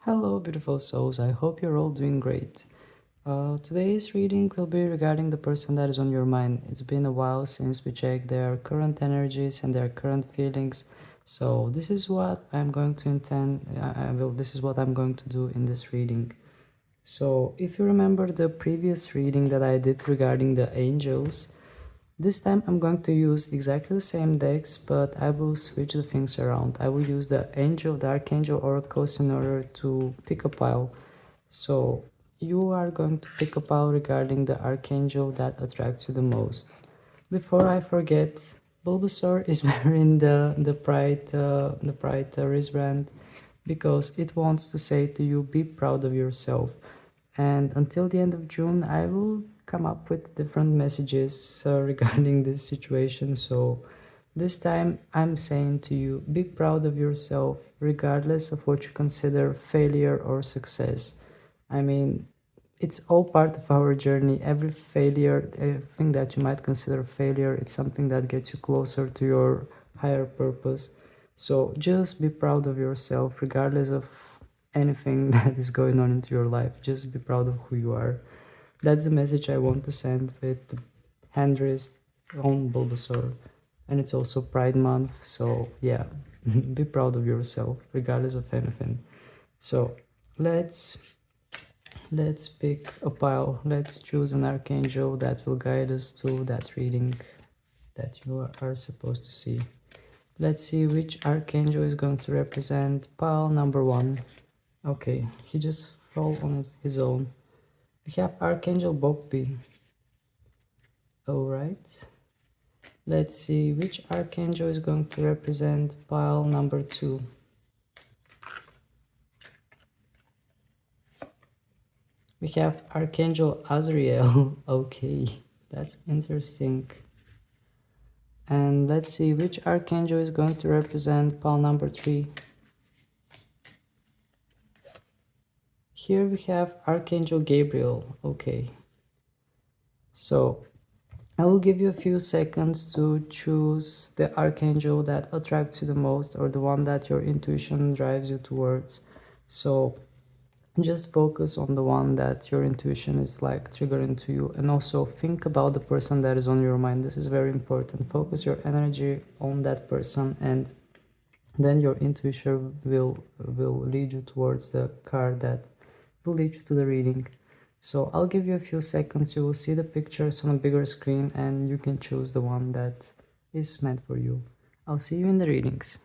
Hello, beautiful souls. I hope you're all doing great. Today's reading will be regarding the person that is on your mind. It's been a while since we checked their current energies and their current feelings. So this is what I'm going to intend. This is what I'm going to do in this reading. So if you remember the previous reading that I did regarding the angels, this time I'm going to use exactly the same decks, but I will switch the things around. I will use the Archangel Oracles in order to pick a pile. So you are going to pick a pile regarding the Archangel that attracts you the most. Before I forget, Bulbasaur is wearing the Pride wristband because it wants to say to you, be proud of yourself. And until the end of June, I will come up with different messages regarding this situation. So this time I'm saying to you, be proud of yourself regardless of what you consider failure or success. I mean, it's all part of our journey. Every failure, everything that you might consider failure, it's something that gets you closer to your higher purpose. So just be proud of yourself regardless of anything that is going on into your life. Just be proud of who you are. That's the message I want to send with the hand wrist on Bulbasaur. And it's also Pride Month, so yeah, be proud of yourself regardless of anything. So let's pick a pile. Let's choose an archangel that will guide us to that reading that you are supposed to see. Let's see which archangel is going to represent pile number 1. Okay, he just fell on his own. We have Archangel Bhokpi. Alright. Let's see which archangel is going to represent pile number 2. We have Archangel Azriel. Okay, that's interesting. And let's see which archangel is going to represent pile number 3. Here we have Archangel Gabriel. Okay. So I will give you a few seconds to choose the archangel that attracts you the most, or the one that your intuition drives you towards. So just focus on the one that your intuition is like triggering to you, and also think about the person that is on your mind. This is very important. Focus your energy on that person, and then your intuition will lead you towards the card that will lead you to the reading. So I'll give you a few seconds. You will see the pictures on a bigger screen and you can choose the one that is meant for you. I'll see you in the readings.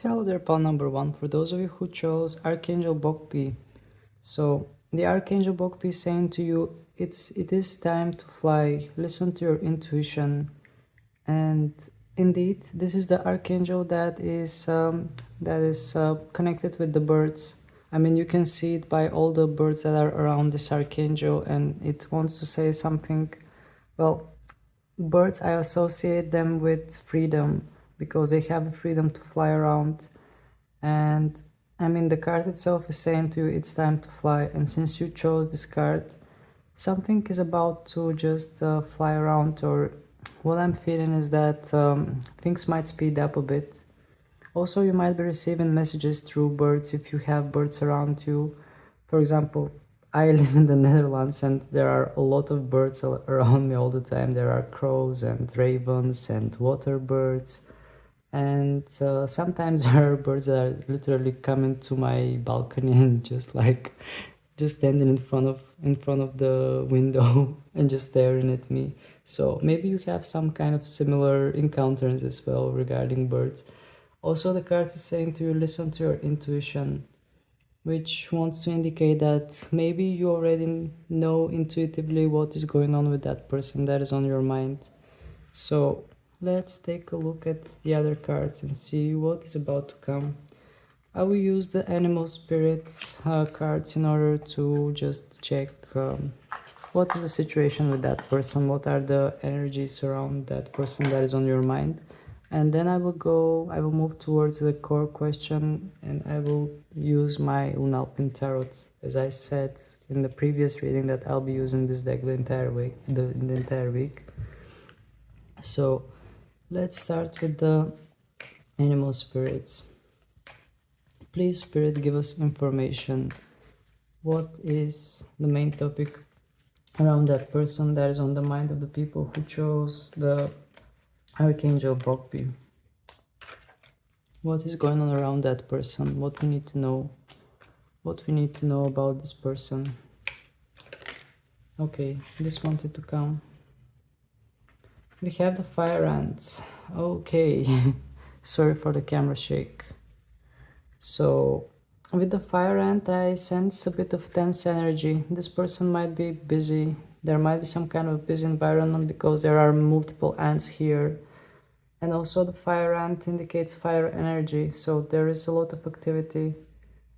Hello there, pal number 1. For those of you who chose Archangel Bhokpi, so the Archangel Bhokpi is saying to you, it is time to fly. Listen to your intuition. And indeed, this is the archangel that is connected with the birds. I mean, you can see it by all the birds that are around this archangel, and it wants to say something. Well, birds, I associate them with freedom because they have the freedom to fly around. And I mean, the card itself is saying to you it's time to fly. And since you chose this card, something is about to just fly around, or what I'm feeling is that things might speed up a bit. Also, you might be receiving messages through birds if you have birds around you. For example, I live in the Netherlands and there are a lot of birds around me all the time. There are crows and ravens and water birds. And sometimes there are birds that are literally coming to my balcony and just standing in front of the window and just staring at me. So maybe you have some kind of similar encounters as well regarding birds. Also, the cards is saying to you, listen to your intuition, which wants to indicate that maybe you already know intuitively what is going on with that person that is on your mind. So let's take a look at the other cards and see what is about to come. I will use the animal spirits cards in order to just check What is the situation with that person? What are the energies around that person that is on your mind? And then I will move towards the core question, and I will use my Lunalpin Tarot. As I said in the previous reading, that I'll be using this deck the entire week. So let's start with the animal spirits. Please, Spirit, give us information. What is the main topic around that person that is on the mind of the people who chose the Archangel Bhokpi? What is going on around that person? What we need to know? What we need to know about this person? Okay, this wanted to come. We have the fire ant. Okay, sorry for the camera shake. So with the fire ant, I sense a bit of tense energy. This person might be busy. There might be some kind of busy environment because there are multiple ants here. And also the fire ant indicates fire energy, so there is a lot of activity.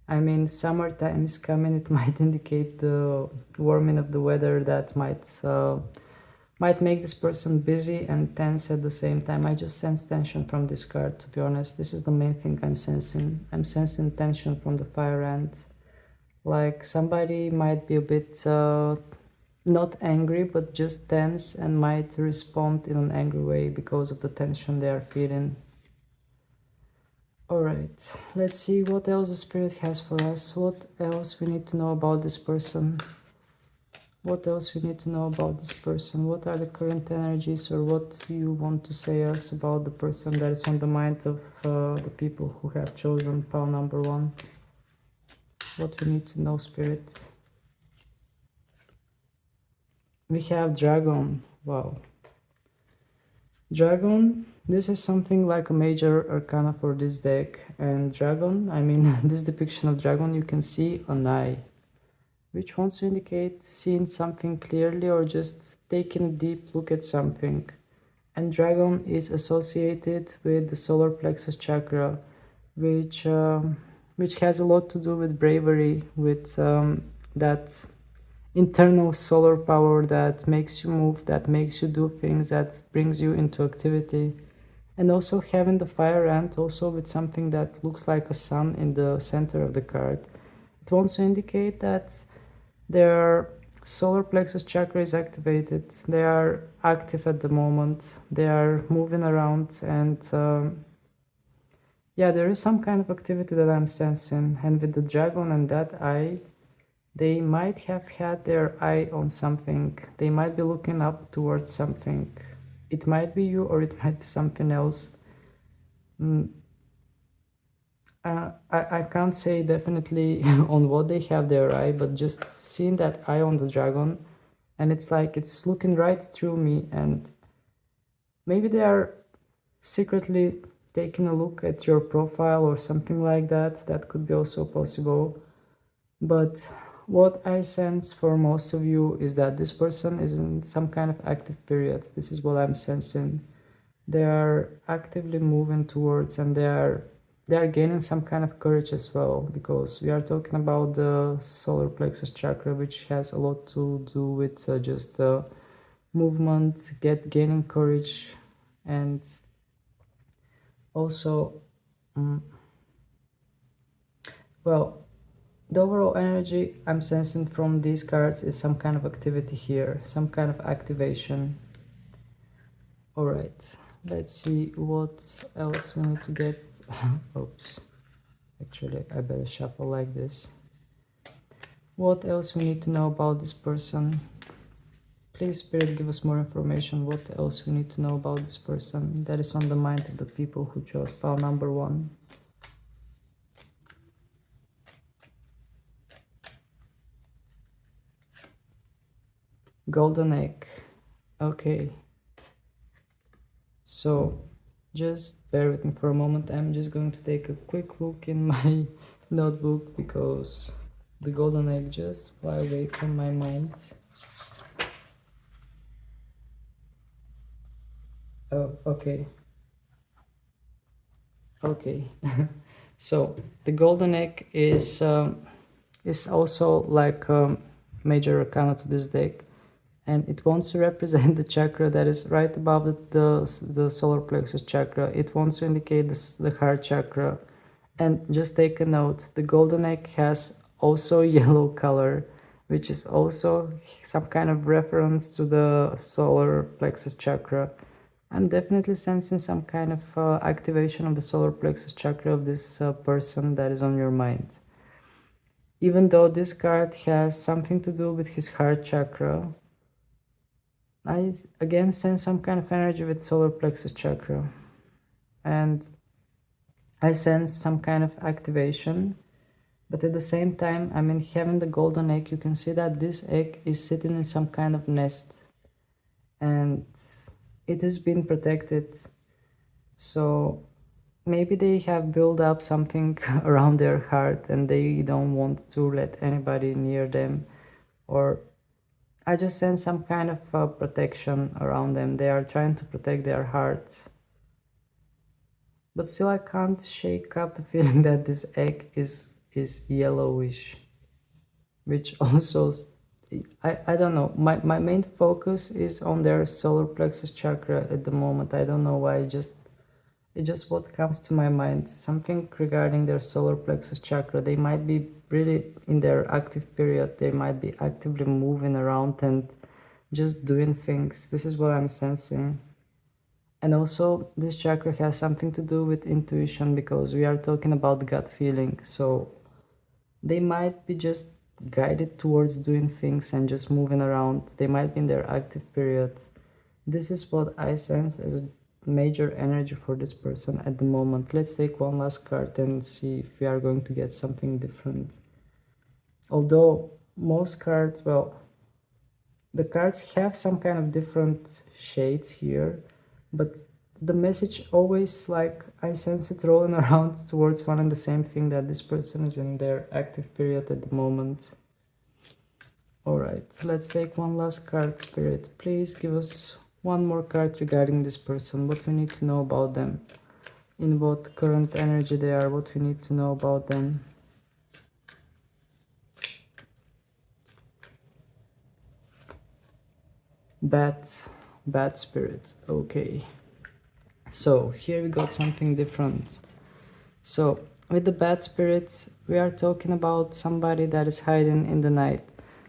I mean, summertime is coming. It might indicate the warming of the weather that might make this person busy and tense at the same time. I just sense tension from this card, to be honest. This is the main thing I'm sensing. I'm sensing tension from the fire ant. Like somebody might be a bit not angry, but just tense and might respond in an angry way because of the tension they are feeling. Alright, let's see what else the spirit has for us. What else we need to know about this person? What else we need to know about this person? What are the current energies, or what you want to say us about the person that is on the mind of the people who have chosen pile number 1? What we need to know, Spirit? We have Dragon. Wow. Dragon, this is something like a major arcana for this deck. And Dragon, I mean, this depiction of Dragon, you can see an eye, which wants to indicate seeing something clearly or just taking a deep look at something. And Dragon is associated with the solar plexus chakra, which has a lot to do with bravery, with that internal solar power that makes you move, that makes you do things, that brings you into activity. And also having the fire ant also with something that looks like a sun in the center of the card. It wants to indicate that their solar plexus chakra is activated. They are active at the moment. They are moving around, and yeah, there is some kind of activity that I'm sensing. And with the dragon and that eye, they might have had their eye on something. They might be looking up towards something. It might be you, or it might be something else. I can't say definitely on what they have their eye, but just seeing that eye on the dragon, and it's like it's looking right through me, and maybe they are secretly taking a look at your profile or something like that. That could be also possible. But what I sense for most of you is that this person is in some kind of active period. This is what I'm sensing. They are actively moving towards, and they are gaining some kind of courage as well, because we are talking about the solar plexus chakra, which has a lot to do with just movement, gaining courage, and also, well, the overall energy I'm sensing from these cards is some kind of activity here, some kind of activation. All right, let's see what else we need to get. Oops, actually I better shuffle like this. What else we need to know about this person? Please, Spirit, give us more information. What else we need to know about this person that is on the mind of the people who chose pile number 1? Golden egg. Okay. So just bear with me for a moment. I'm just going to take a quick look in my notebook, because the golden egg just fly away from my mind. Oh, okay. Okay. So the golden egg is also like a major arcana to this deck. and it wants to represent the chakra that is right above the solar plexus chakra. It wants to indicate the heart chakra. And just take a note, the golden egg has also yellow color, which is also some kind of reference to the solar plexus chakra. I'm definitely sensing some kind of activation of the solar plexus chakra of this person that is on your mind. Even though this card has something to do with his heart chakra, I again sense some kind of energy with solar plexus chakra. And I sense some kind of activation. But at the same time, I mean, having the golden egg, you can see that this egg is sitting in some kind of nest. And it has been protected. So maybe they have built up something around their heart and they don't want to let anybody near them. Or I just sense some kind of protection around them. They are trying to protect their hearts. But still I can't shake up the feeling that this egg is yellowish, which also, I don't know, my main focus is on their solar plexus chakra at the moment. I don't know why, it's just what comes to my mind, something regarding their solar plexus chakra. They might be really in their active period, they might be actively moving around and just doing things. This is what I'm sensing. And also this chakra has something to do with intuition, because we are talking about gut feeling. So they might be just guided towards doing things and just moving around. They might be in their active period. This is what I sense as a major energy for this person at the moment. Let's take one last card and see if we are going to get something different. Although most cards, well, the cards have some kind of different shades here, but the message always, like, I sense it rolling around towards one and the same thing, that this person is in their active period at the moment. Alright, let's take one last card, Spirit. Please give us one more card regarding this person, what we need to know about them, in what current energy they are, what we need to know about them. Bad spirit. Okay, so here we got something different. So with the bad spirits, we are talking about somebody that is hiding in the night,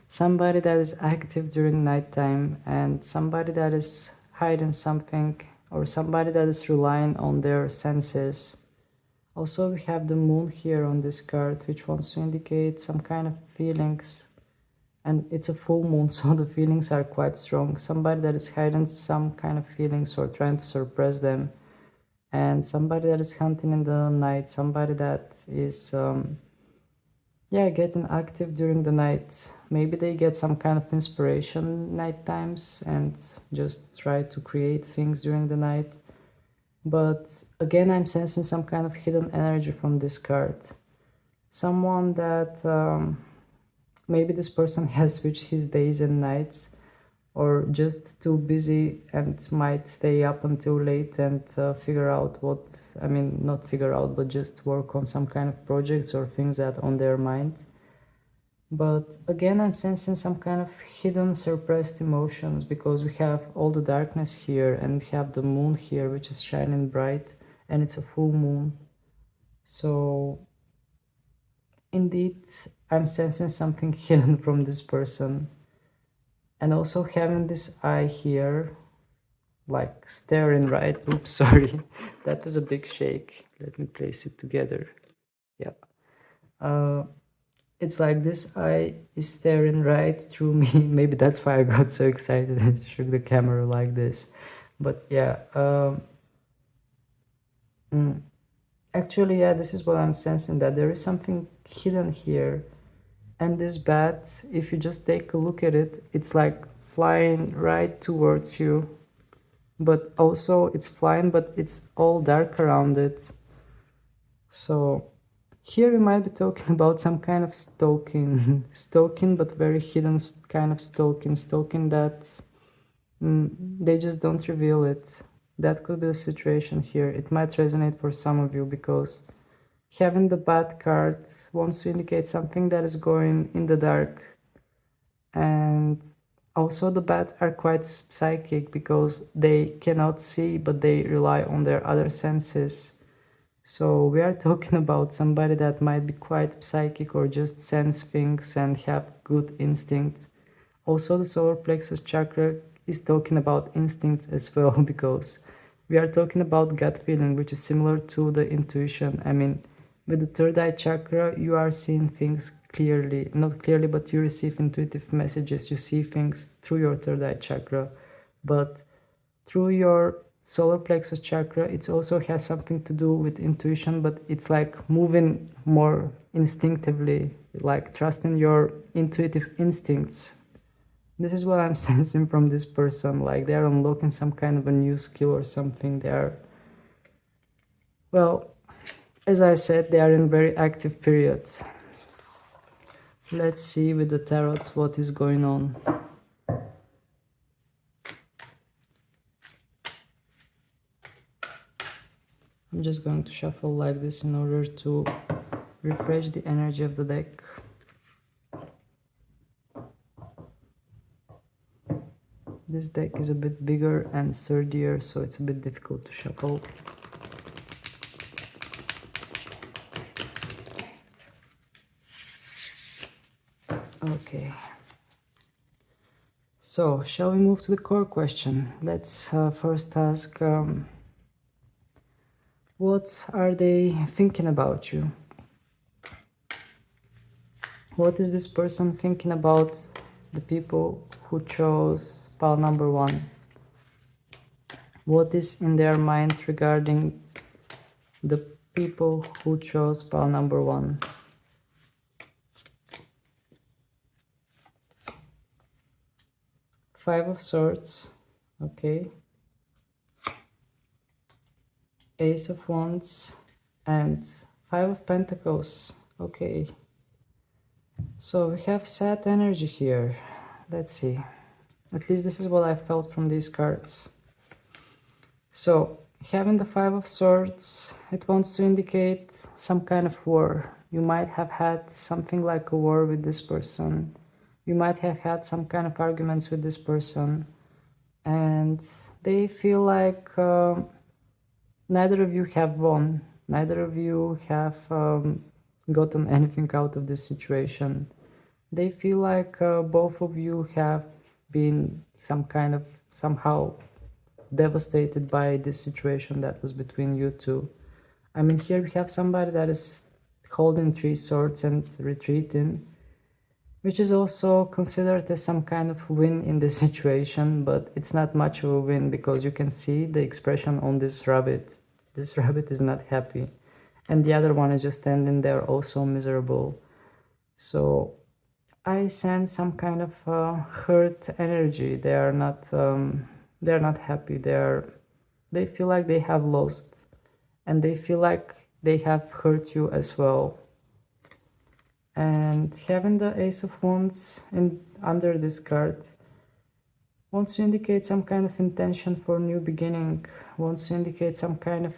somebody that is active during nighttime, and somebody that is hiding something, or somebody that is relying on their senses. Also, we have the moon here on this card, which wants to indicate some kind of feelings. And it's a full moon, so the feelings are quite strong. Somebody that is hiding some kind of feelings or trying to suppress them. And somebody that is hunting in the night, somebody that is getting active during the night. Maybe they get some kind of inspiration night times and just try to create things during the night. But again, I'm sensing some kind of hidden energy from this card. Someone that maybe this person has switched his days and nights, or just too busy and might stay up until late and figure out what, I mean, not figure out, but just work on some kind of projects or things that on their mind. But again, I'm sensing some kind of hidden, suppressed emotions, because we have all the darkness here and we have the moon here, which is shining bright, and it's a full moon. So indeed, I'm sensing something hidden from this person. And also having this eye here, like staring right. Oops, sorry. That was a big shake. Let me place it together. Yeah. It's like this eye is staring right through me. Maybe that's why I got so excited and shook the camera like this. But yeah. Actually, yeah, this is what I'm sensing, that there is something hidden here. And this bat, if you just take a look at it, it's like flying right towards you. But also it's flying, but it's all dark around it. So here we might be talking about some kind of stalking. Stalking, but very hidden kind of stalking that they just don't reveal it. That could be the situation here. It might resonate for some of you, because having the bad card wants to indicate something that is going in the dark. And Also, the bats are quite psychic because they cannot see, but they rely on their other senses. So we are talking about somebody that might be quite psychic or just sense things and have good instincts. Also, the solar plexus chakra is talking about instincts as well because we are talking about gut feeling, which is similar to the intuition. I mean, with the third eye chakra, you are seeing things clearly, not clearly, but you receive intuitive messages. You see things through your third eye chakra, but through your solar plexus chakra, it also has something to do with intuition, but it's like moving more instinctively, like trusting your intuitive instincts. This is what I'm sensing from this person, like they're unlocking some kind of a new skill or something. They're, well, as I said, they are in very active periods. Let's see with the tarot what is going on. I'm just going to shuffle like this in order to refresh the energy of the deck. This deck is a bit bigger and sturdier, so it's a bit difficult to shuffle. Okay. So, shall we move to the core question? Let's first ask, what are they thinking about you? What is this person thinking about the people who chose pile number 1? What is in their mind regarding the people who chose pile number 1? Five of Swords, okay. Ace of Wands and Five of Pentacles, okay. So we have sad energy here. Let's see. At least this is what I felt from these cards. So, having the Five of Swords, it wants to indicate some kind of war. You might have had something like a war with this person. You might have had some kind of arguments with this person. And they feel like neither of you have won. Neither of you have gotten anything out of this situation. They feel like both of you have been somehow devastated by this situation that was between you two. I mean, here we have somebody that is holding 3 swords and retreating, which is also considered as some kind of win in this situation, but it's not much of a win because you can see the expression on this rabbit. This rabbit is not happy, and the other one is just standing there also miserable. So I sense some kind of hurt energy. They are not happy. They feel like they have lost, and they feel like they have hurt you as well. And having the Ace of Wands under this card wants to indicate some kind of intention for new beginning, wants to indicate some kind of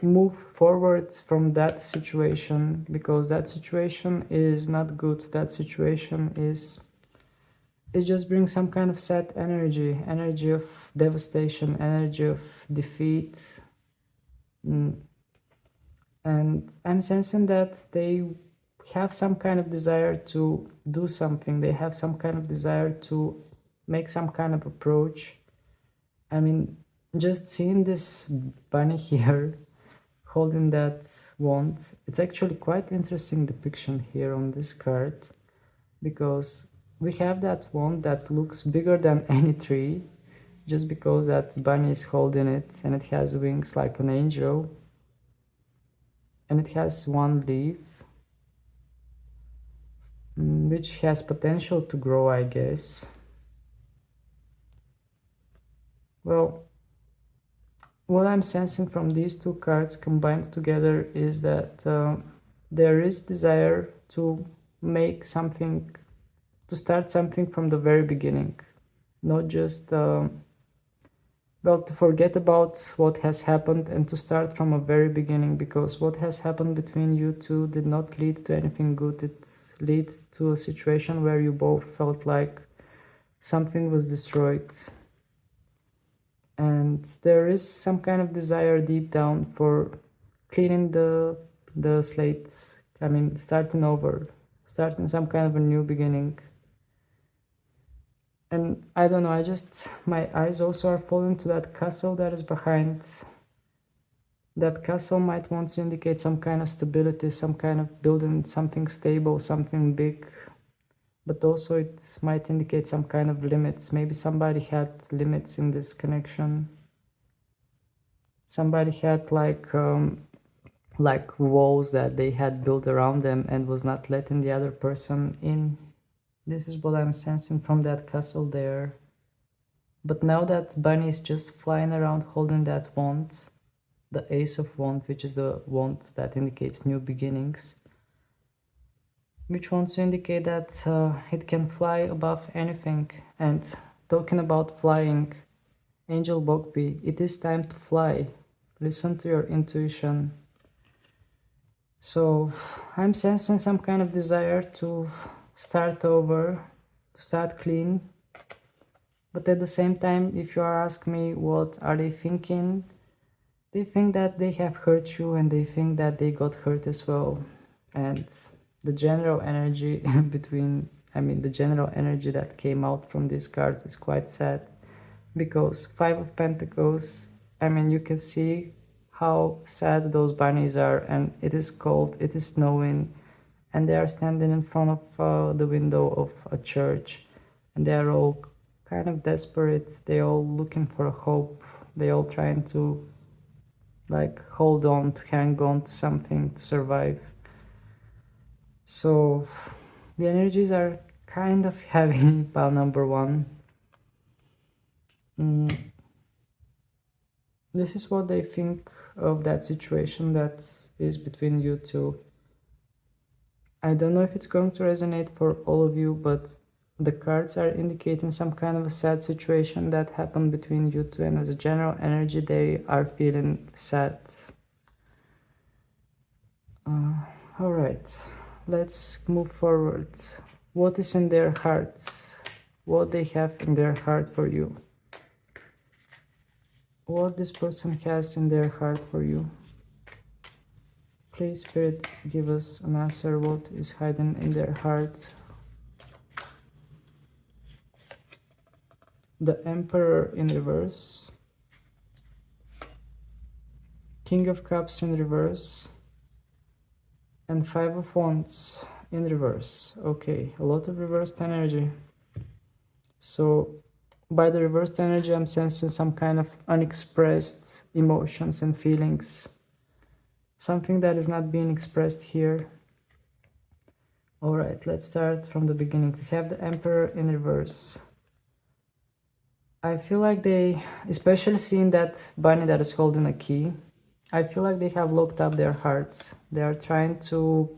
move forward from that situation, because that situation is not good. That situation it just brings some kind of sad energy of devastation, energy of defeat. And I'm sensing that they have some kind of desire to do something. They have some kind of desire to make some kind of approach. I mean, just seeing this bunny here holding that wand, it's actually quite interesting depiction here on this card, because we have that wand that looks bigger than any tree, just because that bunny is holding it, and it has wings like an angel, and it has one leaf, which has potential to grow, I guess. Well, what I'm sensing from these two cards combined together is that there is desire to make something, to start something from the very beginning, not just well, to forget about what has happened and to start from a very beginning, because what has happened between you two did not lead to anything good. It led to a situation where you both felt like something was destroyed. And there is some kind of desire deep down for cleaning the slate. I mean, starting over, starting some kind of a new beginning. And I don't know, my eyes also are falling to that castle that is behind. That castle might want to indicate some kind of stability, some kind of building something stable, something big. But also it might indicate some kind of limits. Maybe somebody had limits in this connection. Somebody had like walls that they had built around them and was not letting the other person in. This is what I'm sensing from that castle there. But now that bunny is just flying around holding that wand, the Ace of Wands, which is the wand that indicates new beginnings, which wants to indicate that it can fly above anything. And talking about flying, Angel Bhokpi, it is time to fly. Listen to your intuition. So I'm sensing some kind of desire to start over, to start clean. But at the same time, if you ask me what are they thinking, they think that they have hurt you and they think that they got hurt as well. And the general energy the general energy that came out from these cards is quite sad, because Five of Pentacles, you can see how sad those bunnies are, and it is cold, it is snowing, and they are standing in front of the window of a church, and they are all kind of desperate. They're all looking for a hope. They're all trying to hold on, to hang on to something, to survive. So the energies are kind of heavy, pile number one. This is what they think of that situation that is between you two. I don't know if it's going to resonate for all of you, but the cards are indicating some kind of a sad situation that happened between you two, and as a general energy, they are feeling sad. Alright, let's move forward. What is in their hearts? What they have in their heart for you? What this person has in their heart for you? Please, Spirit, give us an answer. What is hidden in their heart? The Emperor in reverse. King of Cups in reverse. And Five of Wands in reverse. Okay, a lot of reversed energy. So by the reversed energy, I'm sensing some kind of unexpressed emotions and feelings. Something that is not being expressed here. Alright, let's start from the beginning. We have the Emperor in reverse. I feel like they, especially seeing that bunny that is holding a key, I feel like they have locked up their hearts. They are trying to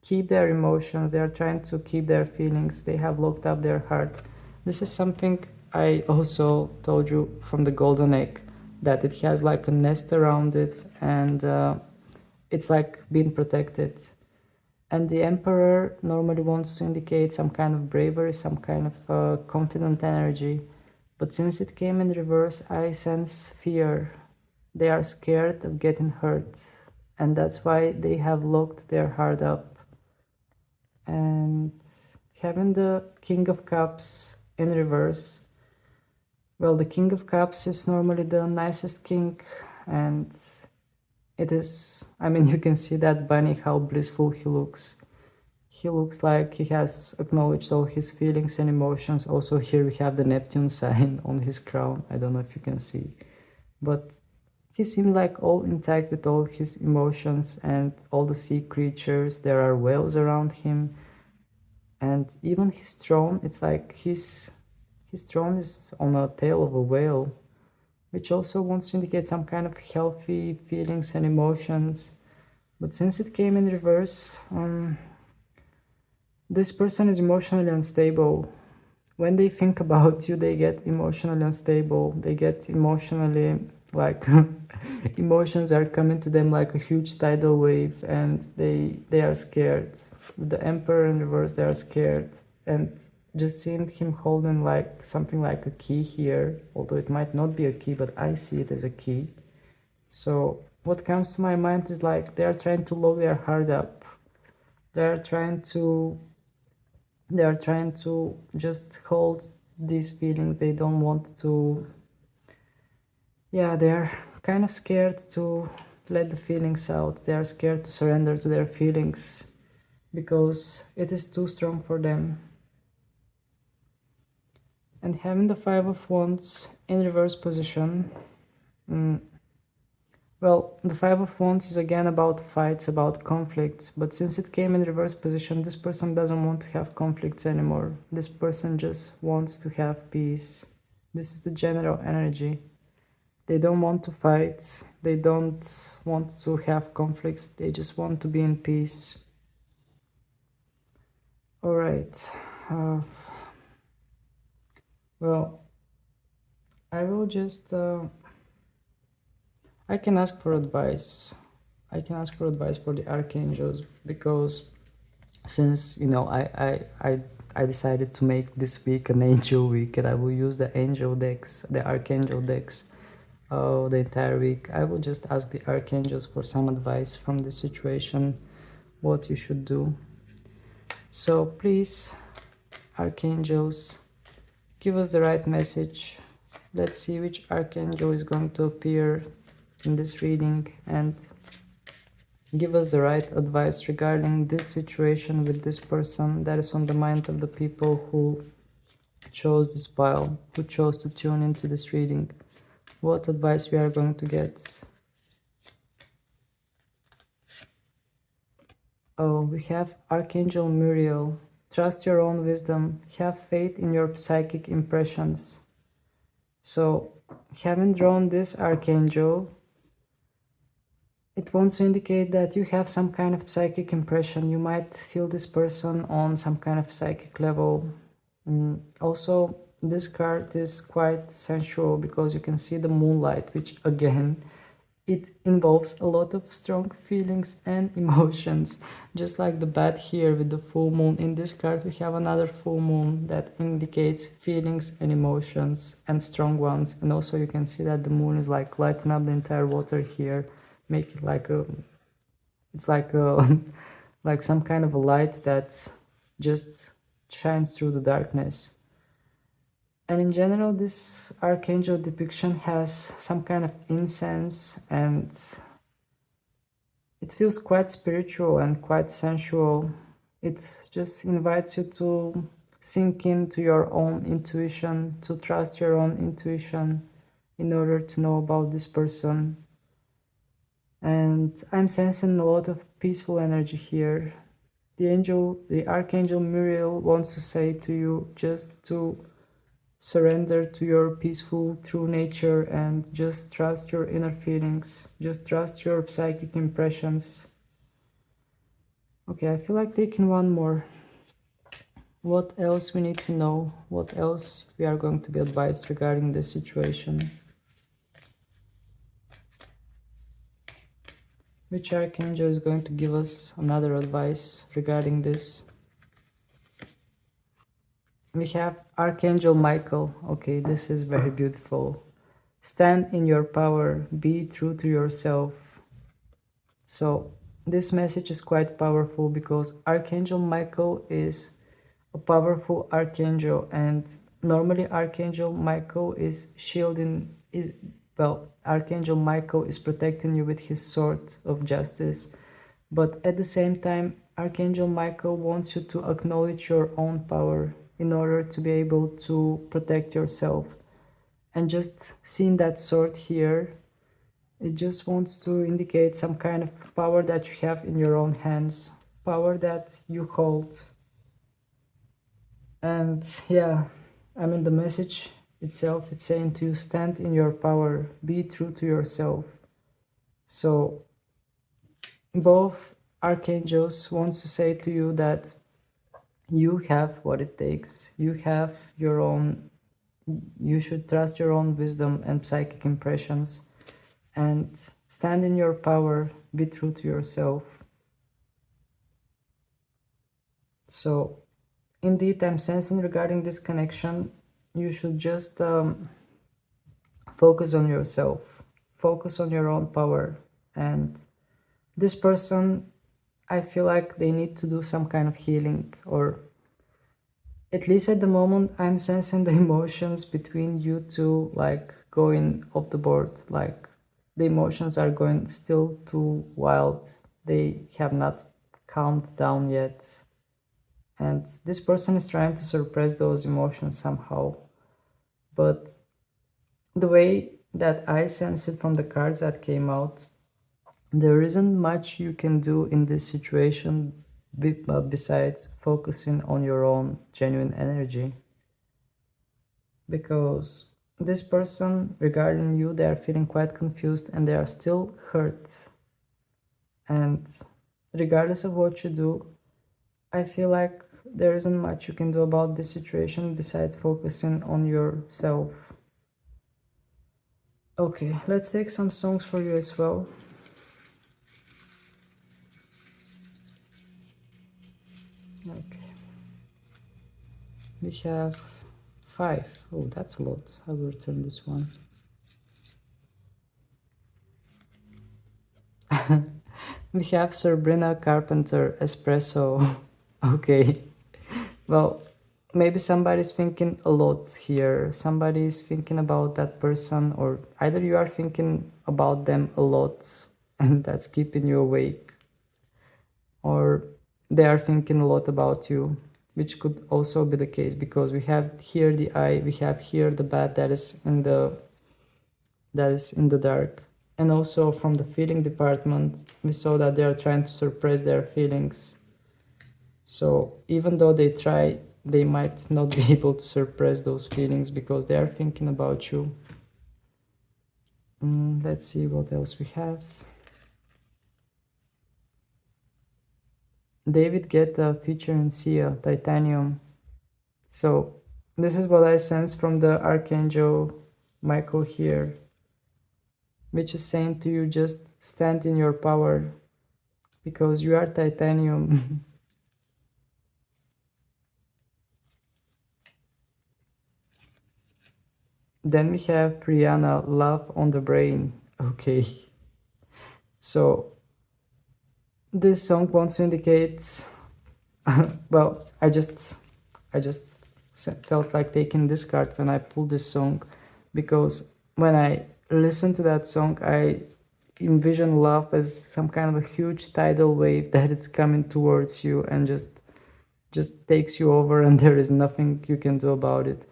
keep their emotions, they are trying to keep their feelings, they have locked up their heart. This is something I also told you from the golden egg, that it has like a nest around it, and it's like being protected. And the Emperor normally wants to indicate some kind of bravery, some kind of confident energy. But since it came in reverse, I sense fear. They are scared of getting hurt, and that's why they have locked their heart up. And having the King of Cups in reverse, well, the King of Cups is normally the nicest king, and it is, you can see that bunny, how blissful he looks. He looks like he has acknowledged all his feelings and emotions. Also here we have the Neptune sign on his crown. I don't know if you can see. But he seemed like all intact with all his emotions and all the sea creatures. There are whales around him. And even his throne, it's like his throne is on a tail of a whale, which also wants to indicate some kind of healthy feelings and emotions. But since it came in reverse, this person is emotionally unstable. when they think about you, they get emotionally unstable. They get emotionally like emotions are coming to them like a huge tidal wave, and they are scared. With the Emperor in reverse, they are scared. And just seeing him holding like something like a key here, although it might not be a key, but I see it as a key. So what comes to my mind is like they are trying to lock their heart up. They are trying to just hold these feelings. They don't want to, yeah, they are kind of scared to let the feelings out. They are scared to surrender to their feelings because it is too strong for them. And having the Five of Wands in reverse position, well, the Five of Wands is again about fights, about conflicts, but since it came in reverse position, this person doesn't want to have conflicts anymore. This person just wants to have peace. This is the general energy. They don't want to fight, they don't want to have conflicts, they just want to be in peace. All right. Well, I will just I can ask for advice. I can ask for advice for the archangels, because since I decided to make this week an angel week, and I will use the angel decks, the archangel decks, the entire week. I will just ask the archangels for some advice from this situation, what you should do. So please, archangels, give us the right message. Let's see which archangel is going to appear in this reading and give us the right advice regarding this situation with this person that is on the mind of the people who chose this pile, who chose to tune into this reading. What advice we are going to get. Oh, we have Archangel Muriel. Trust your own wisdom. Have faith in your psychic impressions. So, having drawn this archangel, it wants to indicate that you have some kind of psychic impression. You might feel this person on some kind of psychic level. Also, this card is quite sensual because you can see the moonlight, which again, it involves a lot of strong feelings and emotions. Just like the bat here with the full moon, in this card we have another full moon that indicates feelings and emotions, and strong ones. And also you can see that the moon is like lighting up the entire water here, make it like a, it's like a like some kind of a light that just shines through the darkness. And in general, this archangel depiction has some kind of incense, and it feels quite spiritual and quite sensual. It just invites you to sink into your own intuition, to trust your own intuition in order to know about this person. And I'm sensing a lot of peaceful energy here. The Archangel Muriel wants to say to you just to surrender to your peaceful true nature and just trust your inner feelings. Just trust your psychic impressions. Okay, I feel like taking one more. What else we need to know? What else we are going to be advised regarding this situation? Which archangel is going to give us another advice regarding this? We have Archangel Michael. Okay, this is very beautiful. Stand in your power, be true to yourself. So this message is quite powerful because Archangel Michael is a powerful archangel, and normally Archangel Michael is shielding, Archangel Michael is protecting you with his sword of justice. But at the same time, Archangel Michael wants you to acknowledge your own power in order to be able to protect yourself. And just seeing that sword here, it just wants to indicate some kind of power that you have in your own hands, power that you hold. And yeah, I mean, the message itself, it's saying to you, stand in your power, be true to yourself. So both archangels wants to say to you that You have what it takes. You have your own, you should trust your own wisdom and psychic impressions and stand in your power, be true to yourself. So, indeed, I'm sensing regarding this connection, you should just focus on yourself, focus on your own power. And this person, I feel like they need to do some kind of healing, or at least at the moment, I'm sensing the emotions between you two like going off the board. Like the emotions are going still too wild. They have not calmed down yet. And this person is trying to suppress those emotions somehow. But the way that I sense it from the cards that came out, there isn't much you can do in this situation besides focusing on your own genuine energy. Because this person, regarding you, they are feeling quite confused and they are still hurt. And regardless of what you do, I feel like there isn't much you can do about this situation besides focusing on yourself. Okay, let's take some songs for you as well. Okay. We have 5. Oh, that's a lot. I will return this one. We have Sabrina Carpenter Espresso. Okay. Well, maybe somebody's thinking a lot here. Somebody's thinking about that person, or either you are thinking about them a lot and that's keeping you awake, or they are thinking a lot about you, which could also be the case, because we have here the eye, we have here the bat that is in the dark. And also from the feeling department, we saw that they are trying to suppress their feelings. So even though they try, they might not be able to suppress those feelings because they are thinking about you. Let's see what else we have. David Guetta featuring Sia, Titanium. So this is what I sense from the Archangel Michael here, which is saying to you, just stand in your power because you are titanium. Then we have Rihanna, Love on the Brain. Okay. So this song wants to indicate, well, I just felt like taking this card when I pulled this song, because when I listen to that song, I envision love as some kind of a huge tidal wave that it's coming towards you and just takes you over, and there is nothing you can do about it.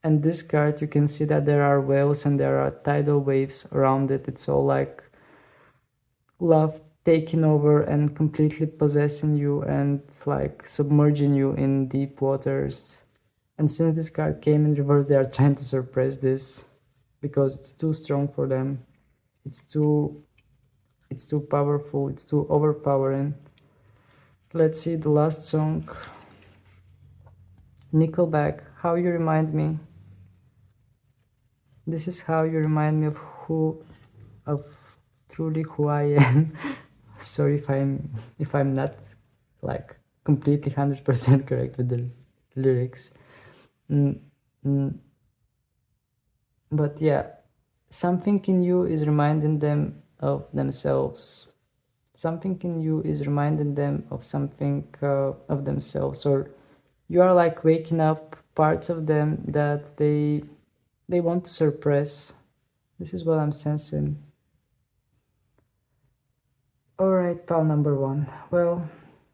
And this card, you can see that there are whales and there are tidal waves around it. It's all like love taking over and completely possessing you and like submerging you in deep waters. And since this card came in reverse, they are trying to suppress this because it's too strong for them. It's too powerful, it's too overpowering. Let's see the last song. Nickelback, How You Remind Me. This is how you remind me of truly who I am. Sorry if I'm not like completely 100% correct with the lyrics. But yeah, something in you is reminding them of themselves. Something in you is reminding them of something of themselves, or you are like waking up parts of them that they want to suppress. This is what I'm sensing. Alright, pal number 1. Well,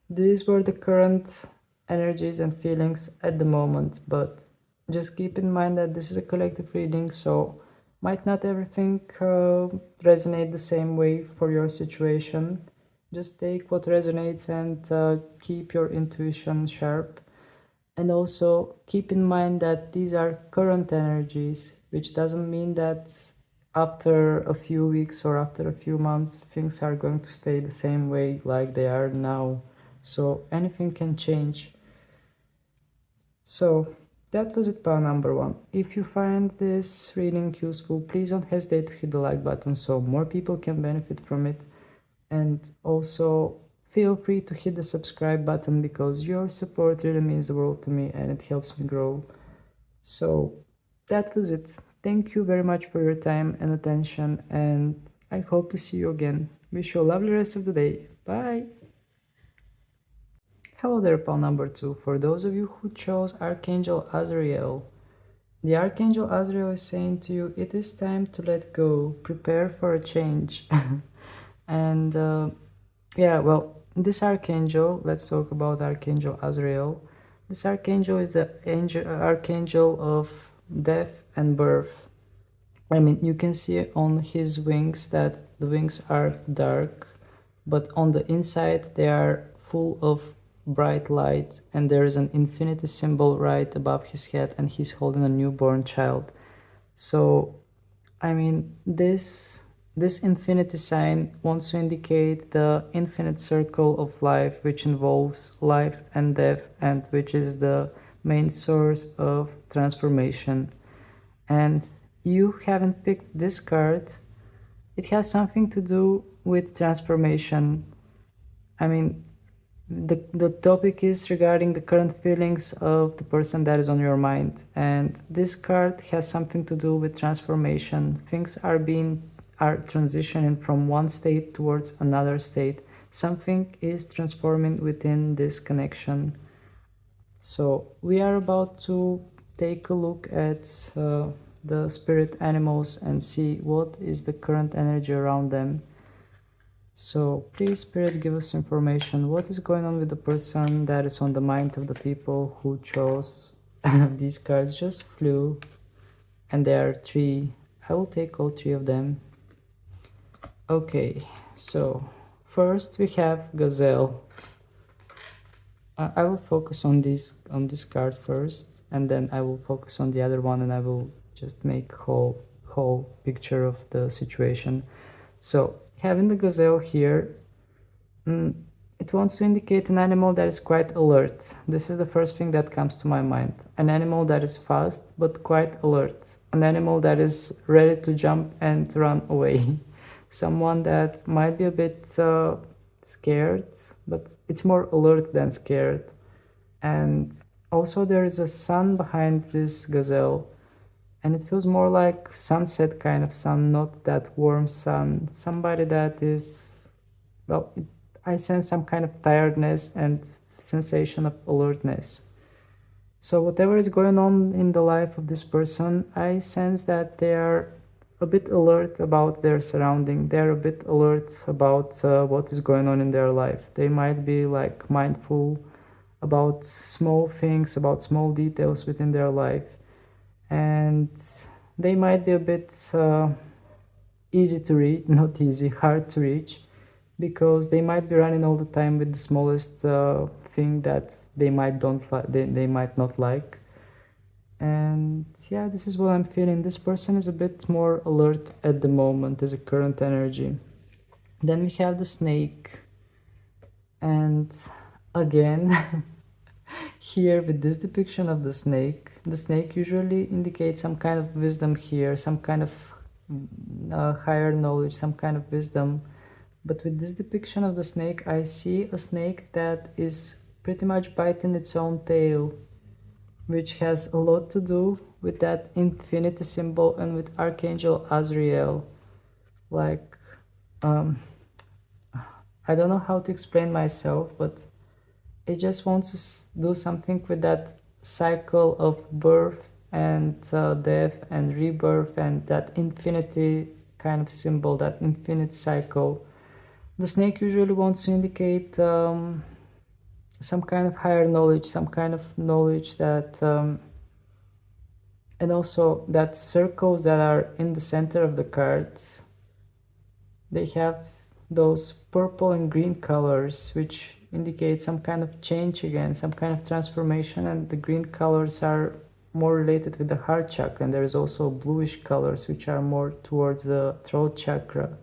these were the current energies and feelings at the moment, but just keep in mind that this is a collective reading, so might not everything resonate the same way for your situation. Just take what resonates and keep your intuition sharp. And also keep in mind that these are current energies, which doesn't mean that after a few weeks or after a few months, things are going to stay the same way like they are now. So anything can change. So that was it, pal number one. If you find this reading useful, please don't hesitate to hit the like button so more people can benefit from it. And also feel free to hit the subscribe button because your support really means the world to me and it helps me grow. So that was it. Thank you very much for your time and attention, and I hope to see you again. Wish you a lovely rest of the day. Bye! Hello there, pal number two. For those of you who chose Archangel Azriel, the Archangel Azriel is saying to you, it is time to let go, prepare for a change. And yeah, well, this Archangel, let's talk about Archangel Azriel. This Archangel is the Archangel of death and birth. I mean, you can see on his wings that the wings are dark, but on the inside they are full of bright light, and there is an infinity symbol right above his head, and he's holding a newborn child. So I mean, this infinity sign wants to indicate the infinite circle of life, which involves life and death, and which is the main source of transformation. And you haven't picked this card. It has something to do with transformation. I mean, the topic is regarding the current feelings of the person that is on your mind, and this card has something to do with transformation. Things are transitioning from one state towards another state. Something is transforming within this connection. So we are about to take a look at the spirit animals and see what is the current energy around them. So please, Spirit, give us information. What is going on with the person that is on the mind of the people who chose these cards? Just flew, and there are 3. I will take all 3 of them. Okay, so first we have Gazelle. I will focus on this card first, and then I will focus on the other one, and I will just make whole picture of the situation. So having the gazelle here, it wants to indicate an animal that is quite alert. This is the first thing that comes to my mind. An animal that is fast but quite alert. An animal that is ready to jump and run away. Someone that might be a bit scared, but it's more alert than scared. And also there is a sun behind this gazelle. And it feels more like sunset kind of sun, not that warm sun. Somebody that is, well, I sense some kind of tiredness and sensation of alertness. So whatever is going on in the life of this person, I sense that they are a bit alert about their surrounding. They're a bit alert about what is going on in their life. They might be like mindful about small things, about small details within their life. And they might be a bit easy to reach, not easy, hard to reach, because they might be running all the time with the smallest thing that they might not like. And yeah, this is what I'm feeling. This person is a bit more alert at the moment as a current energy. Then we have the snake, and again here with this depiction of the snake usually indicates some kind of wisdom here, some kind of higher knowledge, some kind of wisdom. But with this depiction of the snake, I see a snake that is pretty much biting its own tail, which has a lot to do with that infinity symbol and with Archangel Azriel. Like, I don't know how to explain myself, but it just wants to do something with that cycle of birth and death and rebirth and that infinity kind of symbol, that infinite cycle. The snake usually wants to indicate some kind of higher knowledge, some kind of knowledge that, and also that circles that are in the center of the cards, they have those purple and green colors, which indicate some kind of change again, some kind of transformation, and the green colors are more related with the heart chakra, and there is also bluish colors which are more towards the throat chakra.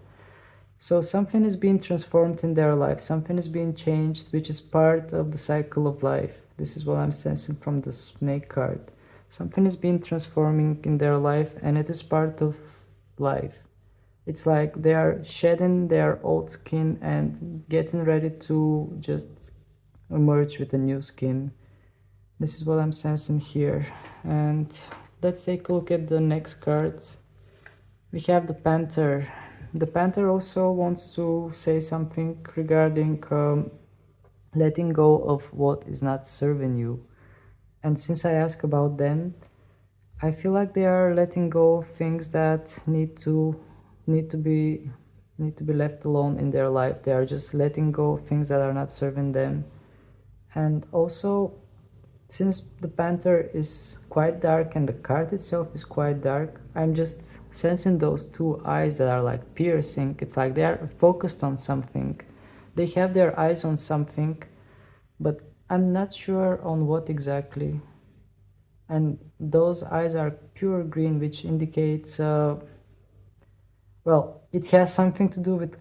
So something is being transformed in their life, something is being changed, which is part of the cycle of life. This is what I'm sensing from the snake card. Something is being transforming in their life, and it is part of life. It's like they are shedding their old skin and getting ready to just emerge with a new skin. This is what I'm sensing here. And let's take a look at the next cards. We have the Panther. The Panther also wants to say something regarding letting go of what is not serving you. And since I ask about them, I feel like they are letting go of things that need to be left alone in their life. They are just letting go of things that are not serving them. And also, since the Panther is quite dark and the card itself is quite dark, I'm just sensing those two eyes that are like piercing. It's like they are focused on something. They have their eyes on something, but I'm not sure on what exactly. And those eyes are pure green, which indicates, well, it has something to do with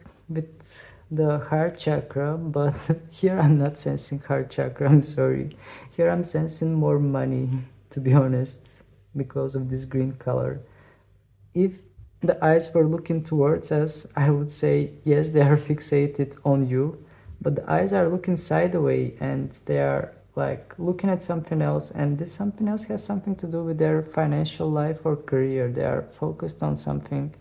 the heart chakra, but here I'm not sensing heart chakra, I'm sorry. Here I'm sensing more money, to be honest, because of this green color. If the eyes were looking towards us, I would say, yes, they are fixated on you, but the eyes are looking sideways and they are like looking at something else, and this something else has something to do with their financial life or career. They are focused on something,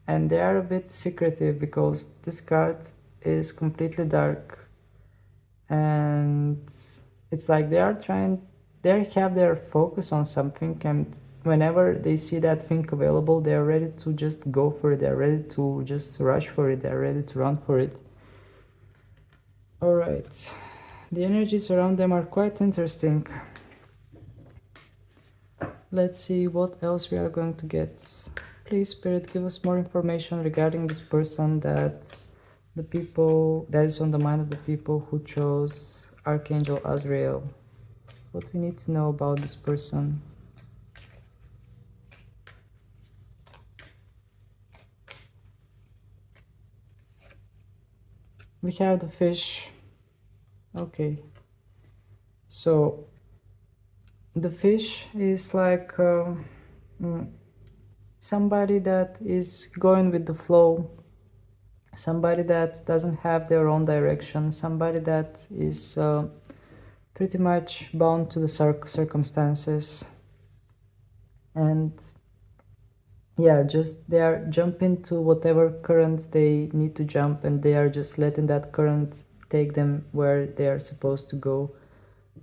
and they are a bit secretive because this card is completely dark, and it's like they have their focus on something, and whenever they see that thing available, they are ready to just go for it. They're ready to just rush for it. They're ready to run for it. All right. The energies around them are quite interesting. Let's see what else we are going to get. Please, Spirit, give us more information regarding this person, that is on the mind of the people who chose Archangel Azriel. What we need to know about this person. We have the fish. Okay. So the fish is like somebody that is going with the flow, somebody that doesn't have their own direction, somebody that is pretty much bound to the circumstances, and yeah, just they are jumping to whatever current they need to jump, and they are just letting that current take them where they are supposed to go.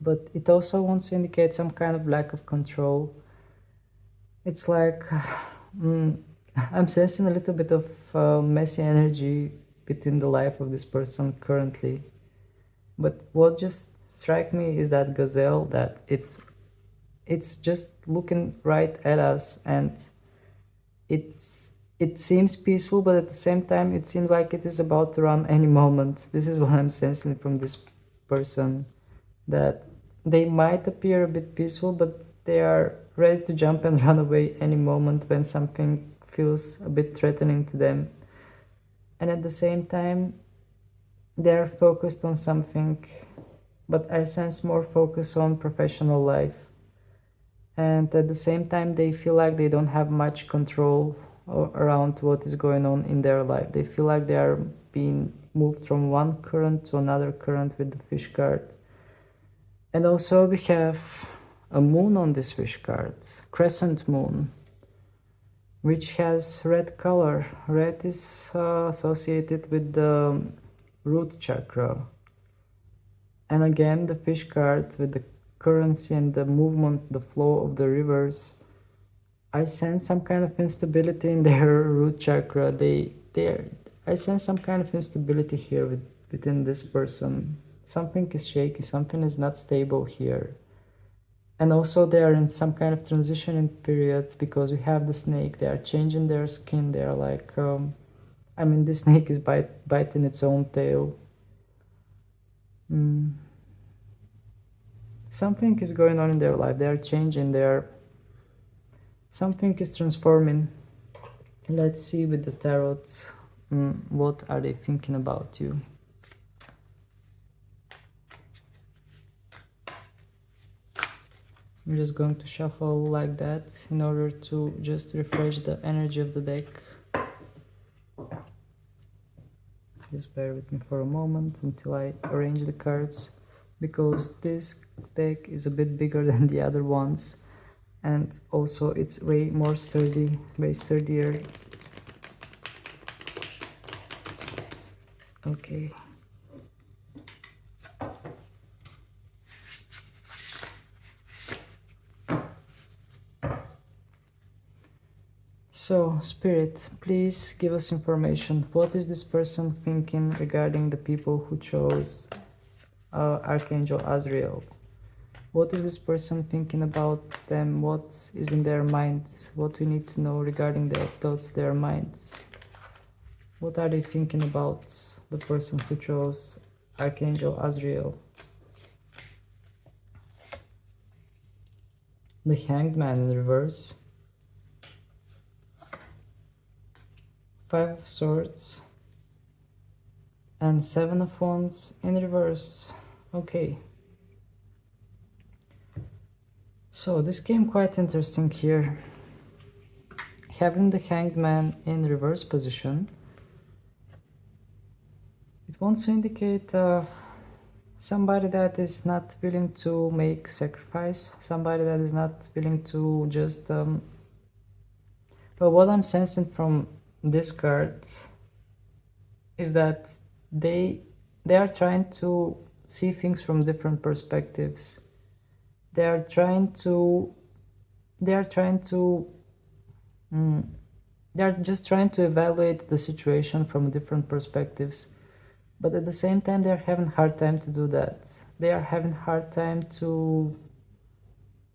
But it also wants to indicate some kind of lack of control. It's like I'm sensing a little bit of messy energy within the life of this person currently. But what just struck me is that gazelle, that it's just looking right at us, and it seems peaceful, but at the same time it seems like it is about to run any moment. This is what I'm sensing from this person, that they might appear a bit peaceful, but they are ready to jump and run away any moment when something feels a bit threatening to them. And at the same time, they're focused on something, but I sense more focus on professional life. And at the same time, they feel like they don't have much control around what is going on in their life. They feel like they are being moved from one current to another current with the fish card. And also we have a moon on this fish card, crescent moon, which has red color. Red is associated with the root chakra. And again, the fish card with the currency and the movement, the flow of the rivers, I sense some kind of instability in their root chakra. I sense some kind of instability here within this person. Something is shaky, something is not stable here. And also they are in some kind of transitioning period, because we have the snake. They are changing their skin. They are like, the snake is biting its own tail. Something is going on in their life. They are changing. Something is transforming. Let's see with the tarot, what are they thinking about you? I'm just going to shuffle like that in order to just refresh the energy of the deck. Just bear with me for a moment until I arrange the cards, because this deck is a bit bigger than the other ones, and also it's way more sturdy, way sturdier. Okay. So, Spirit, please give us information. What is this person thinking regarding the people who chose Archangel Azriel? What is this person thinking about them? What is in their minds? What we need to know regarding their thoughts, their minds? What are they thinking about, the person who chose Archangel Azriel? The Hanged Man in reverse. Five of Swords. And Seven of Wands in reverse. Okay. So this came quite interesting here. Having the Hanged Man in reverse position, it wants to indicate somebody that is not willing to make sacrifice, somebody that is not willing to just... well, what I'm sensing from this card is that they are trying to see things from different perspectives. They are just trying to evaluate the situation from different perspectives. But at the same time, they're having a hard time to do that. They are having a hard time to...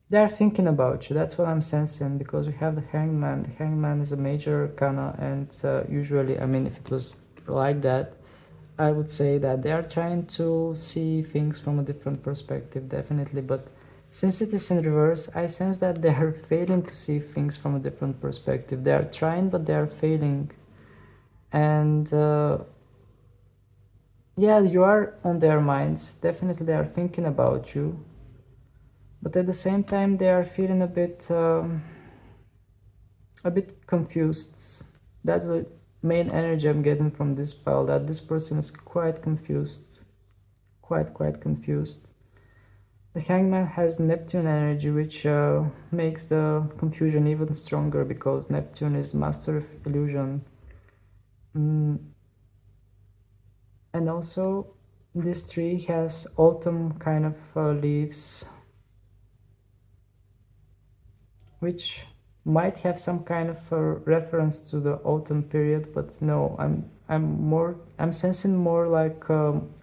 They are thinking about you. That's what I'm sensing, because we have the Hangman. The Hangman is a major arcana, and usually, I mean, if it was like that, I would say that they are trying to see things from a different perspective, definitely. But since it is in reverse, I sense that they are failing to see things from a different perspective. They are trying, but they are failing. And yeah, you are on their minds. Definitely, they are thinking about you. But at the same time, they are feeling a bit confused. That's the main energy I'm getting from this pile, that this person is quite confused. Quite confused. The Hangman has Neptune energy, which makes the confusion even stronger, because Neptune is master of illusion. And also, this tree has autumn kind of leaves, which might have some kind of a reference to the autumn period, but no, I'm sensing more like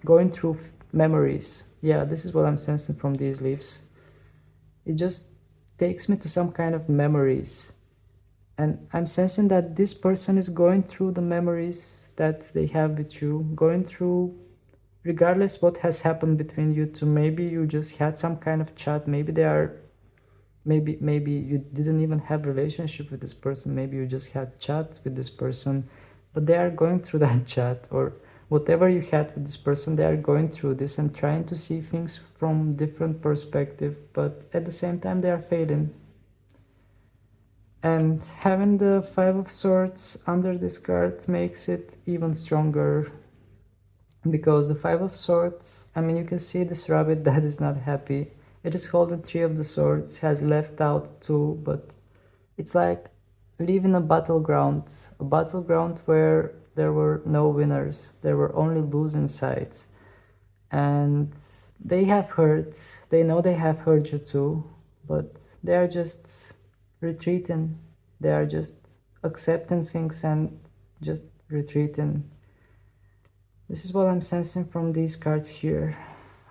going through memories. Yeah, this is what I'm sensing from these leaves. It just takes me to some kind of memories. And I'm sensing that this person is going through the memories that they have with you, going through, regardless what has happened between you two. Maybe you just had some kind of chat. Maybe they are, maybe you didn't even have a relationship with this person. Maybe you just had chats with this person, but they are going through that chat, or whatever you had with this person, they are going through this and trying to see things from different perspective, but at the same time they are failing. And having the Five of Swords under this card makes it even stronger, because the Five of Swords, I mean, you can see this rabbit that is not happy. It is holding Three of the Swords, has left out two, but it's like leaving a battleground where there were no winners, there were only losing sides. And they have hurt, they know they have hurt you too, but they are just retreating. They are just accepting things and just retreating. This is what I'm sensing from these cards here.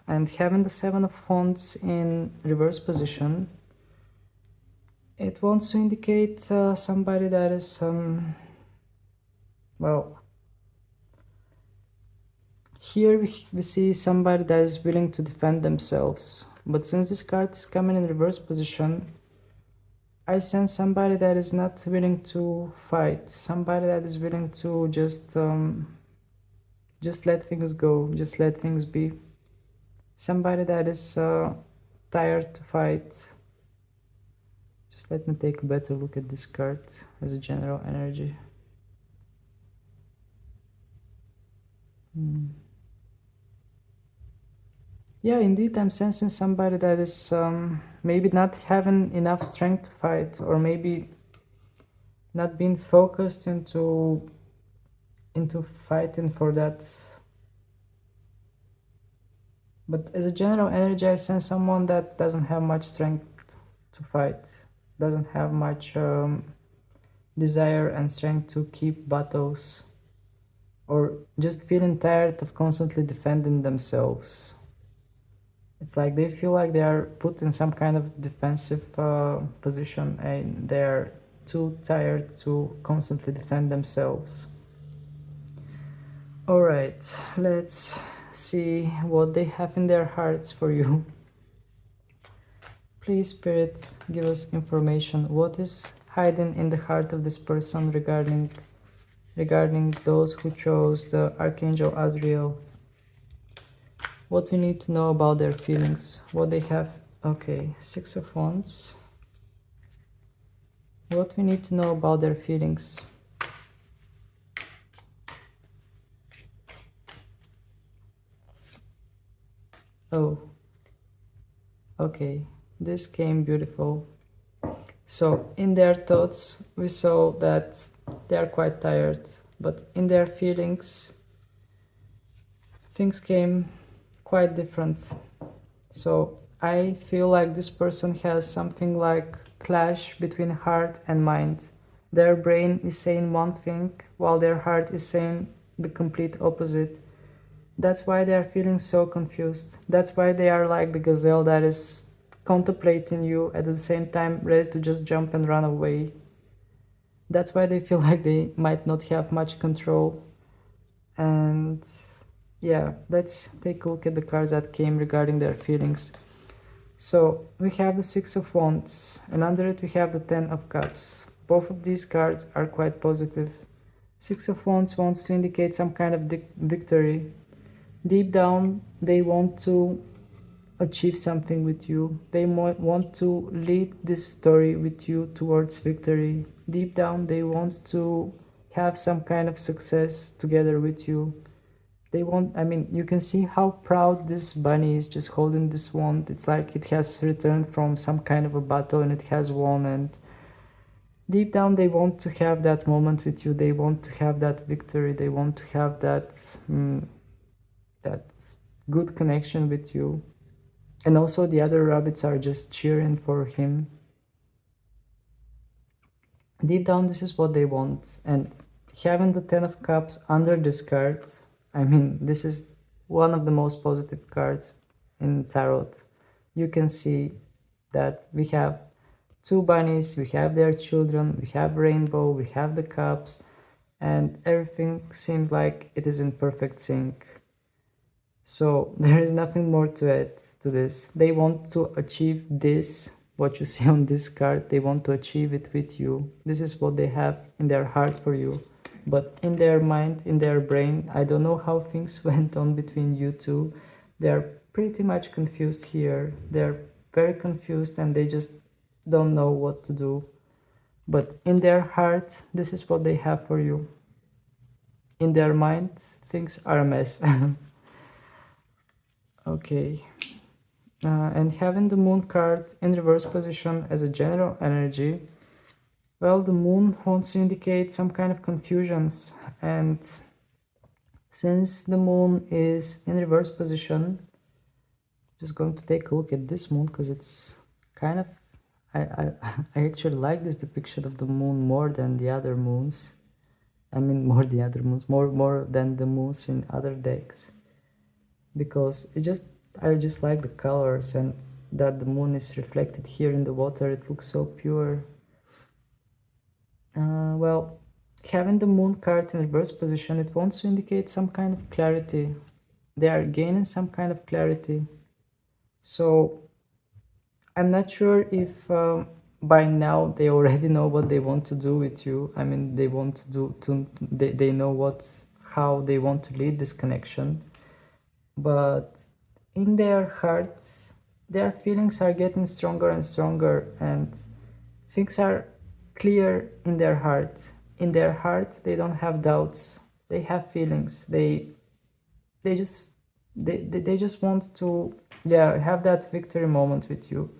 And having the Seven of Wands in reverse position, it wants to indicate somebody that is, well, here we see somebody that is willing to defend themselves. But since this card is coming in reverse position, I sense somebody that is not willing to fight, somebody that is willing to just let things go, just let things be. Somebody that is tired to fight, let me take a better look at this card as a general energy. Yeah, indeed, I'm sensing somebody that is maybe not having enough strength to fight, or maybe not being focused into fighting for that. But as a general energy, I sense someone that doesn't have much strength to fight, doesn't have much desire and strength to keep battles, or just feeling tired of constantly defending themselves. It's like they feel like they are put in some kind of defensive position, and they're too tired to constantly defend themselves. All right, let's see what they have in their hearts for you. Please, Spirit, give us information. What is hiding in the heart of this person regarding those who chose the Archangel Azriel? What we need to know about their feelings, what they have. Okay, Six of Wands. What we need to know about their feelings. Oh, okay, this came beautiful. So in their thoughts, we saw that they are quite tired, but in their feelings, things came quite different. So I feel like this person has something like clash between heart and mind. Their brain is saying one thing while their heart is saying the complete opposite. That's why they are feeling so confused. That's why they are like the gazelle that is contemplating you at the same time ready to just jump and run away. That's why they feel like they might not have much control. And yeah, let's take a look at the cards that came regarding their feelings. So we have the Six of Wands, and under it we have the Ten of Cups. Both of these cards are quite positive. Six of Wands wants to indicate some kind of victory. Deep down, they want to achieve something with you. They want to lead this story with you towards victory. Deep down, they want to have some kind of success together with you. They want, I mean, you can see how proud this bunny is just holding this wand. It's like it has returned from some kind of a battle and it has won, and deep down they want to have that moment with you. They want to have that victory. They want to have that that good connection with you. And also the other rabbits are just cheering for him. Deep down, this is what they want. And having the Ten of Cups under this card, I mean, this is one of the most positive cards in Tarot. You can see that we have two bunnies, we have their children, we have rainbow, we have the cups, and everything seems like it is in perfect sync. So there is nothing more to add to this. They want to achieve this, what you see on this card, they want to achieve it with you. This is what they have in their heart for you. But in their mind, in their brain, I don't know how things went on between you two. They're pretty much confused here. They're very confused and they just don't know what to do. But in their heart, this is what they have for you. In their mind, things are a mess. Okay. And having the Moon card in reverse position as a general energy, well, the Moon wants to indicate some kind of confusions, and since the Moon is in reverse position, just going to take a look at this Moon because it's kind of, I actually like this depiction of the Moon more than the other moons. I mean, more than the moons in other decks, because I just like the colors, and that the Moon is reflected here in the water. It looks so pure. Well, having the Moon card in reverse position, it wants to indicate some kind of clarity. They are gaining some kind of clarity. So I'm not sure if by now they already know what they want to do with you. I mean, they want they know how they want to lead this connection. But in their hearts, their feelings are getting stronger and stronger, and things are clear in their heart. In their heart, they don't have doubts. They have feelings. They just they just want to, yeah, have that victory moment with you.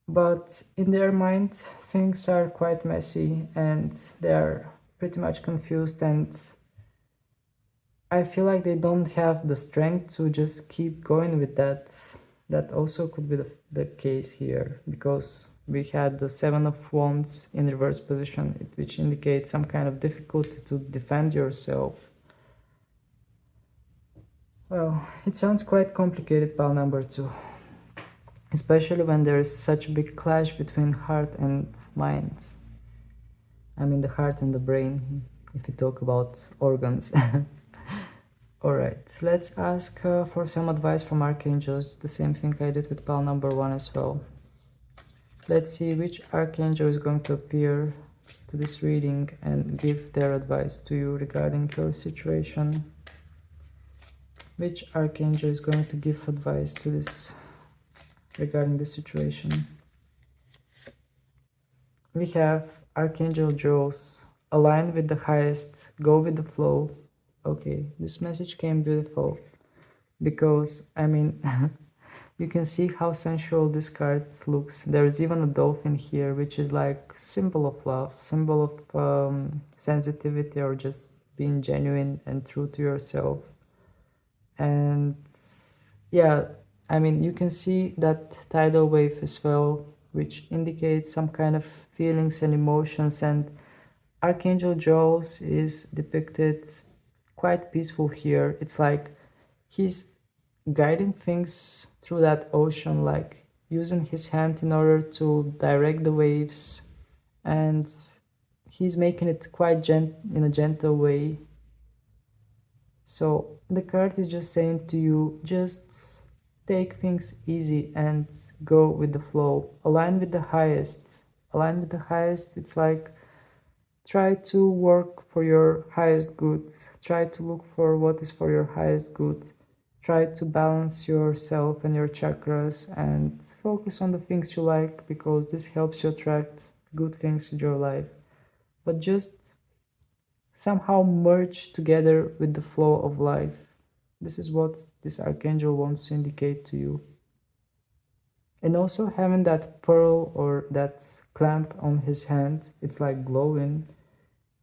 But in their mind, things are quite messy and they're pretty much confused, and I feel like they don't have the strength to just keep going with that. That also could be the case here, because we had the Seven of Wands in reverse position, which indicates some kind of difficulty to defend yourself. Well, it sounds quite complicated, pal number two. Especially when there is such a big clash between heart and mind. I mean, the heart and the brain, if we talk about organs. Alright, let's ask for some advice from archangels, the same thing I did with pal number one as well. Let's see which archangel is going to appear to this reading and give their advice to you regarding your situation. Which archangel is going to give advice to this regarding the situation? We have Archangel Jules, align with the highest, go with the flow. Okay, this message came beautiful because, I mean, you can see how sensual this card looks. There's even a dolphin here, which is like symbol of love, symbol of sensitivity, or just being genuine and true to yourself. And yeah, I mean, you can see that tidal wave as well, which indicates some kind of feelings and emotions. And Archangel Jules is depicted quite peaceful here. It's like he's guiding things through that ocean, like using his hand in order to direct the waves, and he's making it quite in a gentle way. So the card is just saying to you, just take things easy and go with the flow. Align with the highest. Align with the highest. It's like try to work for your highest good. Try to look for what is for your highest good. Try to balance yourself and your chakras and focus on the things you like, because this helps you attract good things in your life. But just somehow merge together with the flow of life. This is what this archangel wants to indicate to you. And also having that pearl or that clamp on his hand, it's like glowing.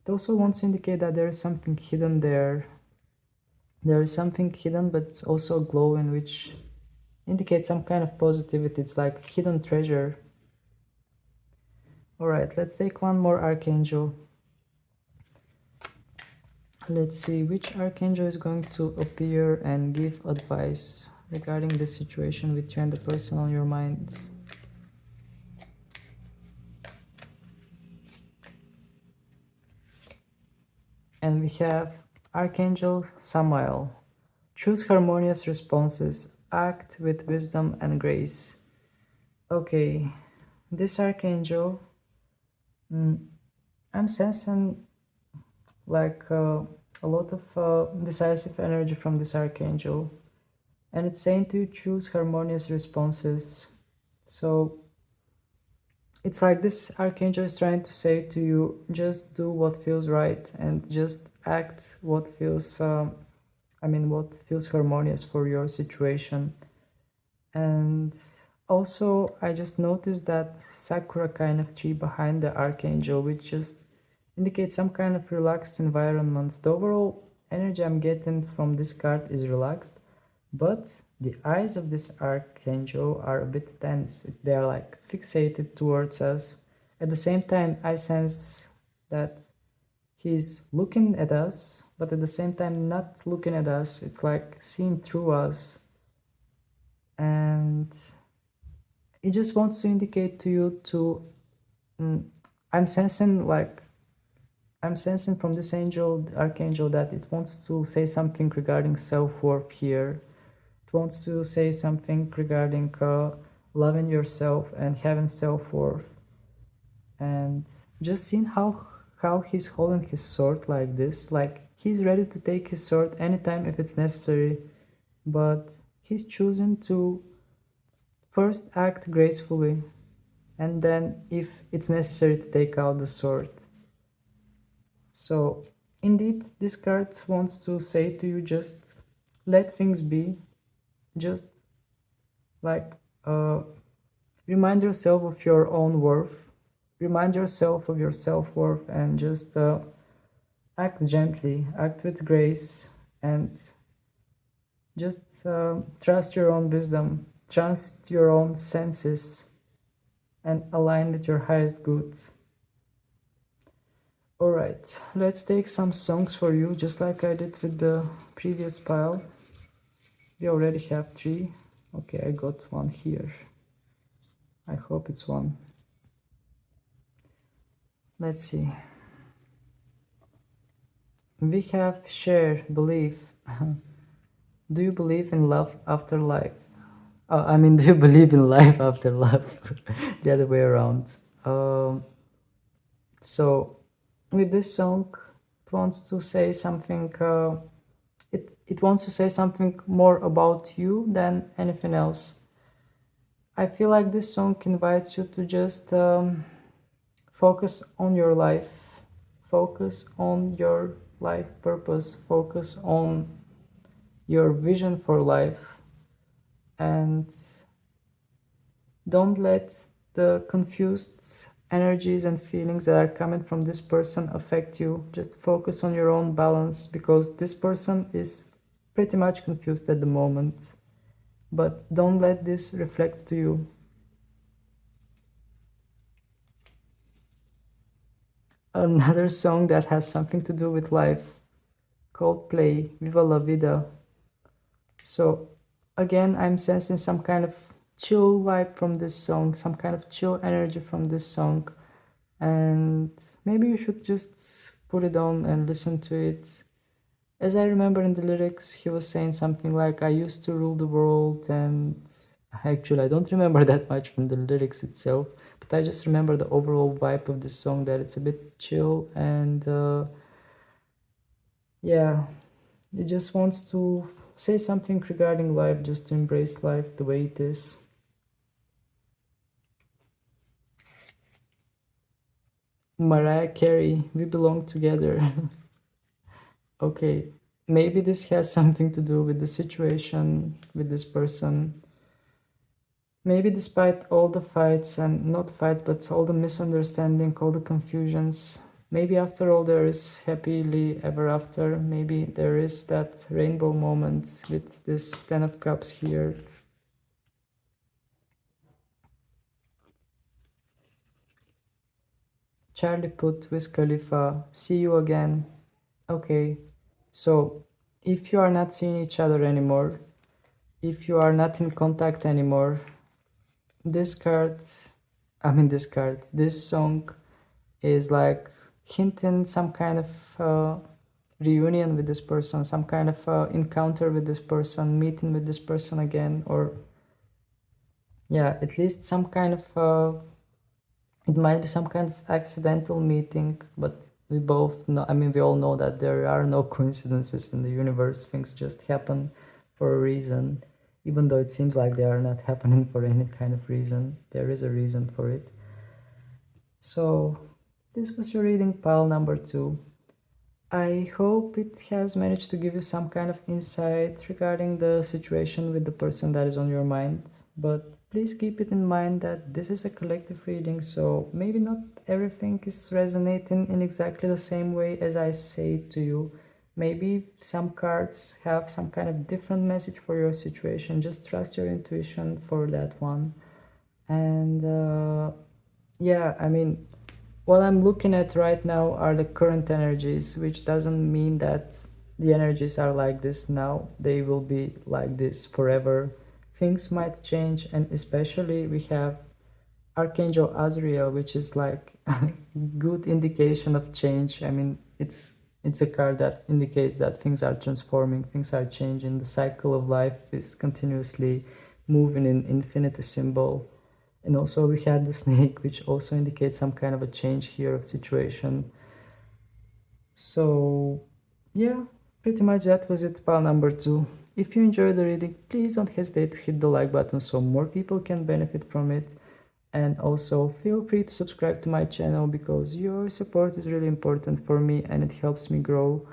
It also wants to indicate that there is something hidden there. There is something hidden, but it's also glowing, which indicates some kind of positivity. It's like hidden treasure. Alright, let's take one more archangel. Let's see which archangel is going to appear and give advice regarding the situation with you and the person on your mind. And we have Archangel Samael. Choose harmonious responses. Act with wisdom and grace. Okay, this archangel, I'm sensing like a lot of decisive energy from this archangel, and it's saying to choose harmonious responses. So it's like this archangel is trying to say to you, just do what feels right and just act what feels what feels harmonious for your situation. And also I just noticed that sakura kind of tree behind the archangel, which just indicates some kind of relaxed environment. The overall energy I'm getting from this card is relaxed, but the eyes of this archangel are a bit tense. They are like fixated towards us. At the same time, I sense that he's looking at us, but at the same time not looking at us. It's like seeing through us. And it just wants to indicate to you to I'm sensing from this archangel, that it wants to say something regarding self-worth here. It wants to say something regarding loving yourself and having self-worth. And just seeing how he's holding his sword like this, like he's ready to take his sword anytime if it's necessary, but he's choosing to first act gracefully. and then if it's necessary to take out the sword. So indeed, this card wants to say to you, just let things be, just like remind yourself of your own worth, remind yourself of your self-worth, and just act gently, act with grace, and just trust your own wisdom, trust your own senses, and align with your highest good. Alright, let's take some songs for you, just like I did with the previous pile. We already have 3. Okay, I got one here. I hope it's one. Let's see. We have share, belief. Do you believe in love after life? I mean, do you believe in life after love? The other way around. So, with this song, it wants to say something. It wants to say something more about you than anything else. I feel like this song invites you to just focus on your life, focus on your life purpose, focus on your vision for life, and don't let the confused energies and feelings that are coming from this person affect you. Just focus on your own balance, because this person is pretty much confused at the moment, but don't let this reflect to you. Another song that has something to do with life, Coldplay, Viva la Vida. So again, I'm sensing some kind of chill vibe from this song, some kind of chill energy from this song, and maybe you should just put it on and listen to it. As I remember in the lyrics, he was saying something like, I used to rule the world, and actually I don't remember that much from the lyrics itself, but I just remember the overall vibe of this song, that it's a bit chill, and yeah, it just wants to say something regarding life, just to embrace life the way it is. Mariah Carey, We Belong Together. Okay, maybe this has something to do with the situation with this person. Maybe despite all the fights, and not fights, but all the misunderstanding, all the confusions, maybe after all there is happily ever after. Maybe there is that rainbow moment with this 10 of Cups here. Charlie Puth, Wiz Khalifa, See You Again. Okay, so if you are not seeing each other anymore, if you are not in contact anymore, this song is like hinting some kind of reunion with this person, some kind of encounter with this person, meeting with this person again, or yeah, at least some kind of it might be some kind of accidental meeting, but we both know, I mean, we all know that there are no coincidences in the universe. Things just happen for a reason, even though it seems like they are not happening for any kind of reason. There is a reason for it. So this was your reading, pile number 2. I hope it has managed to give you some kind of insight regarding the situation with the person that is on your mind, but please keep it in mind that this is a collective reading, so maybe not everything is resonating in exactly the same way as I say it to you. Maybe some cards have some kind of different message for your situation. Just trust your intuition for that one. And yeah, I mean, what I'm looking at right now are the current energies, which doesn't mean that the energies are like this now. They will be like this forever. Things might change, and especially we have Archangel Azriel, which is like a good indication of change. I mean, it's a card that indicates that things are transforming, things are changing. The cycle of life is continuously moving in infinity symbol. And also we had the snake, which also indicates some kind of a change here of situation. So yeah, pretty much that was it, pile number 2. If you enjoyed the reading, please don't hesitate to hit the like button so more people can benefit from it. And also feel free to subscribe to my channel because your support is really important for me and it helps me grow.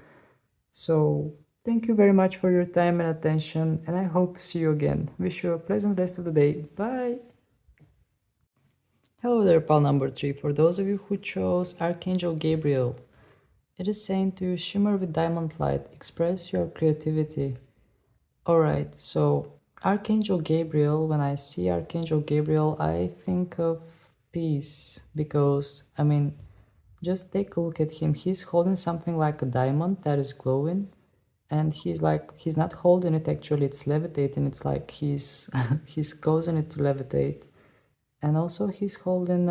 So thank you very much for your time and attention, and I hope to see you again. Wish you a pleasant rest of the day. Bye! Hello there, pal number 3. For those of you who chose Archangel Gabriel, it is saying to you, shimmer with diamond light, express your creativity. Alright, so Archangel Gabriel, when I see Archangel Gabriel, I think of peace because, I mean, just take a look at him. He's holding something like a diamond that is glowing, and he's not holding it actually, it's levitating. It's like he's he's causing it to levitate. And also he's holding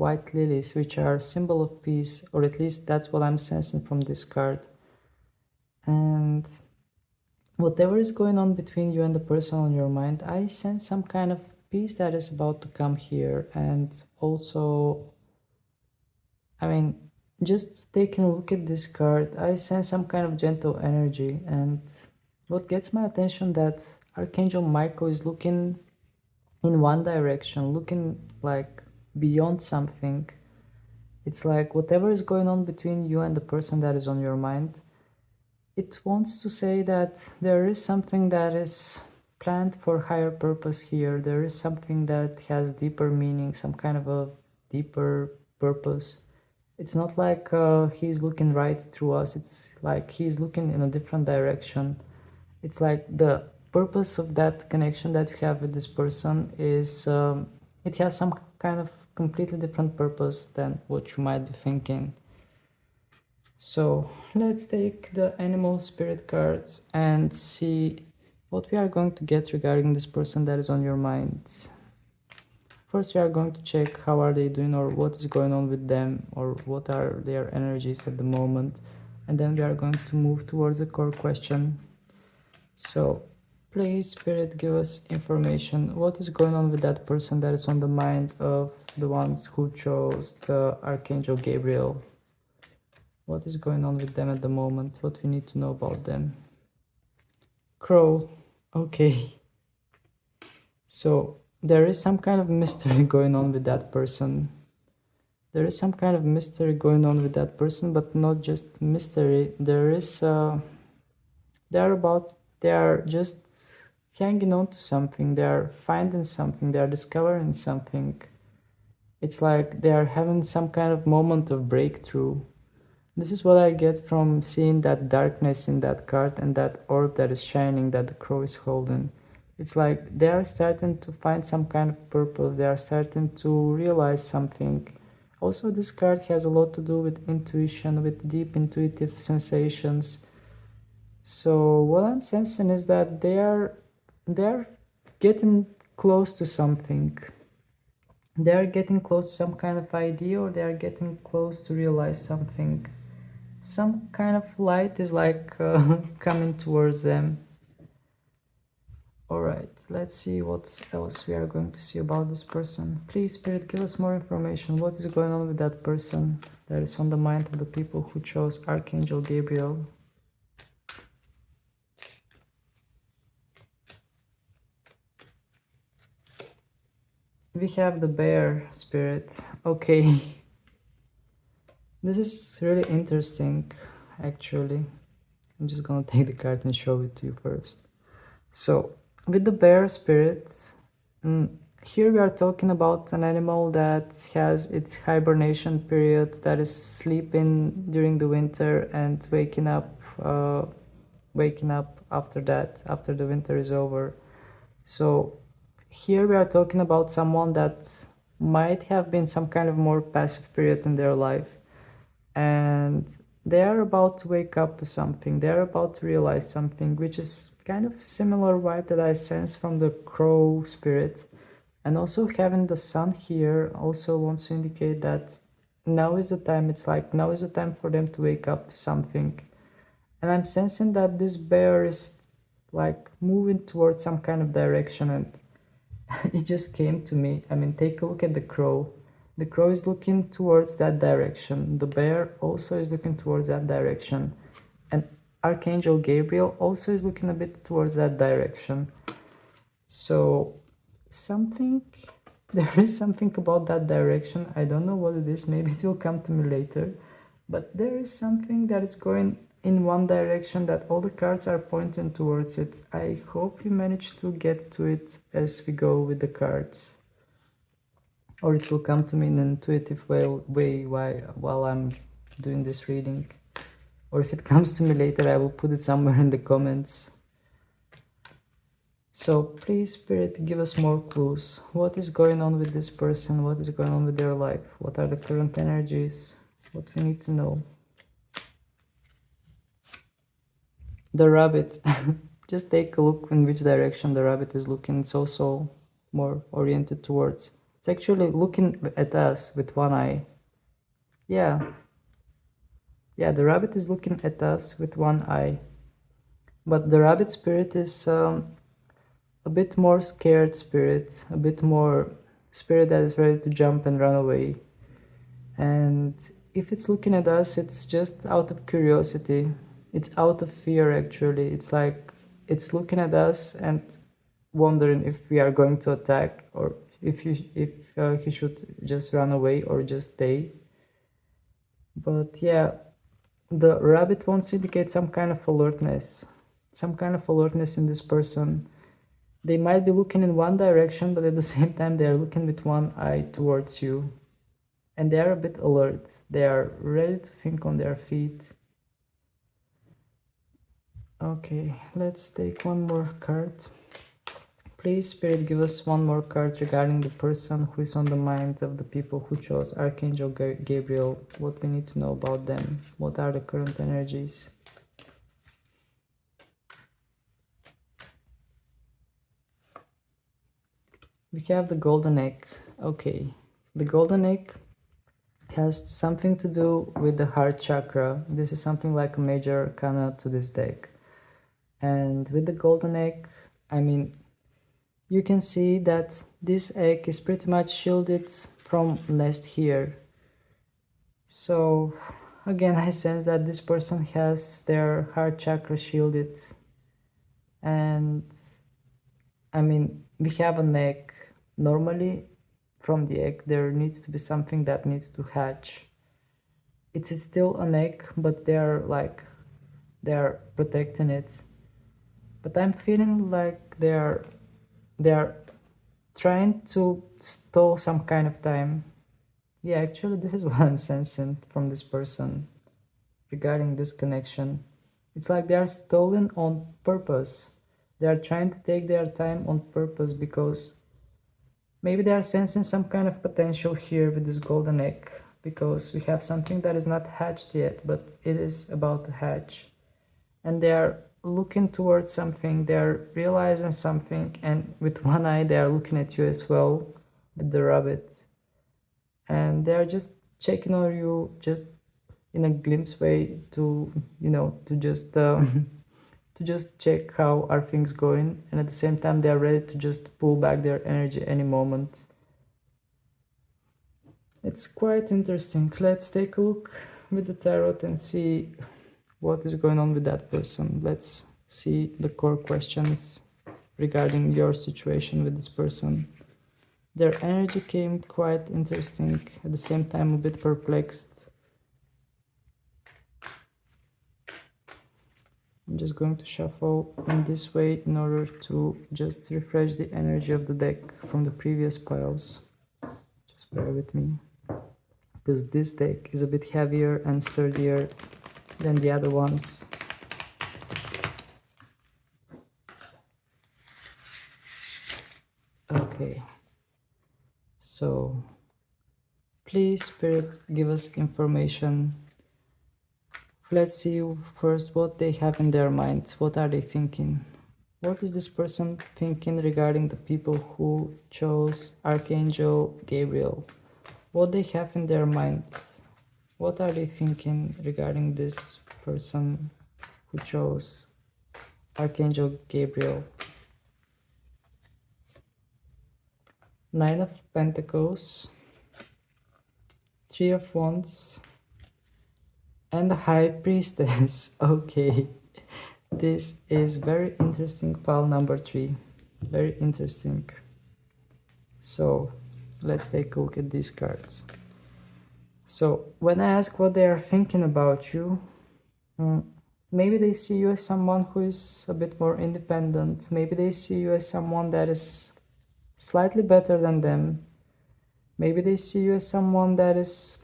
white lilies, which are symbol of peace, or at least that's what I'm sensing from this card. And whatever is going on between you and the person on your mind, I sense some kind of peace that is about to come here. And also, I mean, just taking a look at this card, I sense some kind of gentle energy. And what gets my attention that Archangel Michael is looking in one direction, looking like beyond something. It's like whatever is going on between you and the person that is on your mind, it wants to say that there is something that is planned for higher purpose here. There is something that has deeper meaning, some kind of a deeper purpose. It's not like he's looking right through us. It's like he's looking in a different direction. It's like the purpose of that connection that you have with this person is, it has some kind of completely different purpose than what you might be thinking. So let's take the animal spirit cards and see what we are going to get regarding this person that is on your mind. First, we are going to check how are they doing, or what is going on with them, or what are their energies at the moment. And then we are going to move towards the core question. So please, Spirit, give us information. What is going on with that person that is on the mind of the ones who chose the Archangel Gabriel? What is going on with them at the moment? What we need to know about them? Crow. Okay. So there is some kind of mystery going on with that person. There is some kind of mystery going on with that person, but not just mystery. There is, they are just hanging on to something. They are finding something. They are discovering something. It's like they are having some kind of moment of breakthrough. This is what I get from seeing that darkness in that card and that orb that is shining that the crow is holding. It's like they are starting to find some kind of purpose. They are starting to realize something. Also, this card has a lot to do with intuition, with deep intuitive sensations. So what I'm sensing is that they are getting close to something. They are getting close to some kind of idea, or they are getting close to realize something. Some kind of light is like coming towards them. Alright, let's see what else we are going to see about this person. Please, Spirit, give us more information. What is going on with that person that is on the mind of the people who chose Archangel Gabriel? We have the bear, Spirit. Okay. This is really interesting, actually. I'm just gonna take the card and show it to you first. So, with the bear spirit, here we are talking about an animal that has its hibernation period, that is sleeping during the winter and waking up after that, after the winter is over. So here we are talking about someone that might have been some kind of more passive period in their life, and they are about to wake up to something. They are about to realize something, which is kind of similar vibe that I sense from the crow spirit. And also having the sun here also wants to indicate that now is the time. It's like now is the time for them to wake up to something. And I'm sensing that this bear is like moving towards some kind of direction, and it just came to me. I mean, take a look at the crow. The crow is looking towards that direction. The bear also is looking towards that direction. And Archangel Gabriel also is looking a bit towards that direction. So something, there is something about that direction. I don't know what it is. Maybe it will come to me later. But there is something that is going in one direction that all the cards are pointing towards it. I hope you manage to get to it as we go with the cards. Or it will come to me in an intuitive way while I'm doing this reading. Or if it comes to me later, I will put it somewhere in the comments. So please, Spirit, give us more clues. What is going on with this person? What is going on with their life? What are the current energies? What we need to know. The rabbit. Just take a look in which direction the rabbit is looking. It's also more oriented towards. It's actually looking at us with one eye. Yeah. Yeah, the rabbit is looking at us with one eye. But the rabbit spirit is a bit more scared spirit, a bit more spirit that is ready to jump and run away. And if it's looking at us, it's just out of curiosity. It's out of fear, actually. It's like it's looking at us and wondering if we are going to attack, or if he should just run away or just stay. But yeah, the rabbit wants to indicate some kind of alertness in this person. They might be looking in one direction, but at the same time they are looking with one eye towards you. And they are a bit alert. They are ready to think on their feet. Okay, let's take one more card. Please, Spirit, give us one more card regarding the person who is on the mind of the people who chose Archangel Gabriel. What we need to know about them. What are the current energies? We have the golden egg. Okay, the golden egg has something to do with the heart chakra. This is something like a major arcana to this deck. And with the golden egg, I mean, you can see that this egg is pretty much shielded from nest here. So again, I sense that this person has their heart chakra shielded. And I mean, we have an egg. Normally, from the egg, there needs to be something that needs to hatch. It is still an egg, but they are protecting it. But I'm feeling like they are trying to stall some kind of time. Yeah, actually, this is what I'm sensing from this person regarding this connection. It's like they are stalling on purpose. They are trying to take their time on purpose because maybe they are sensing some kind of potential here with this golden egg, because we have something that is not hatched yet, but it is about to hatch. And they are looking towards something, they are realizing something, and with one eye they are looking at you as well with the rabbit. And they are just checking on you just in a glimpse way to, to just to just check how are things going, and at the same time they are ready to just pull back their energy any moment. It's quite interesting. Let's take a look with the tarot and see what is going on with that person. Let's see the core questions regarding your situation with this person. Their energy came quite interesting, at the same time a bit perplexed. I'm just going to shuffle in this way in order to just refresh the energy of the deck from the previous piles. Just bear with me, because this deck is a bit heavier and sturdier than the other ones. Okay, so please, Spirit, give us information. Let's see first what they have in their minds. What are they thinking? What is this person thinking regarding the people who chose Archangel Gabriel? What they have in their minds? What are they thinking regarding this person who chose Archangel Gabriel? Nine of Pentacles, Three of Wands, and the High Priestess. Okay, this is very interesting, pile number 3. Very interesting. So let's take a look at these cards. So when I ask what they are thinking about you, maybe they see you as someone who is a bit more independent. Maybe they see you as someone that is slightly better than them. Maybe they see you as someone that is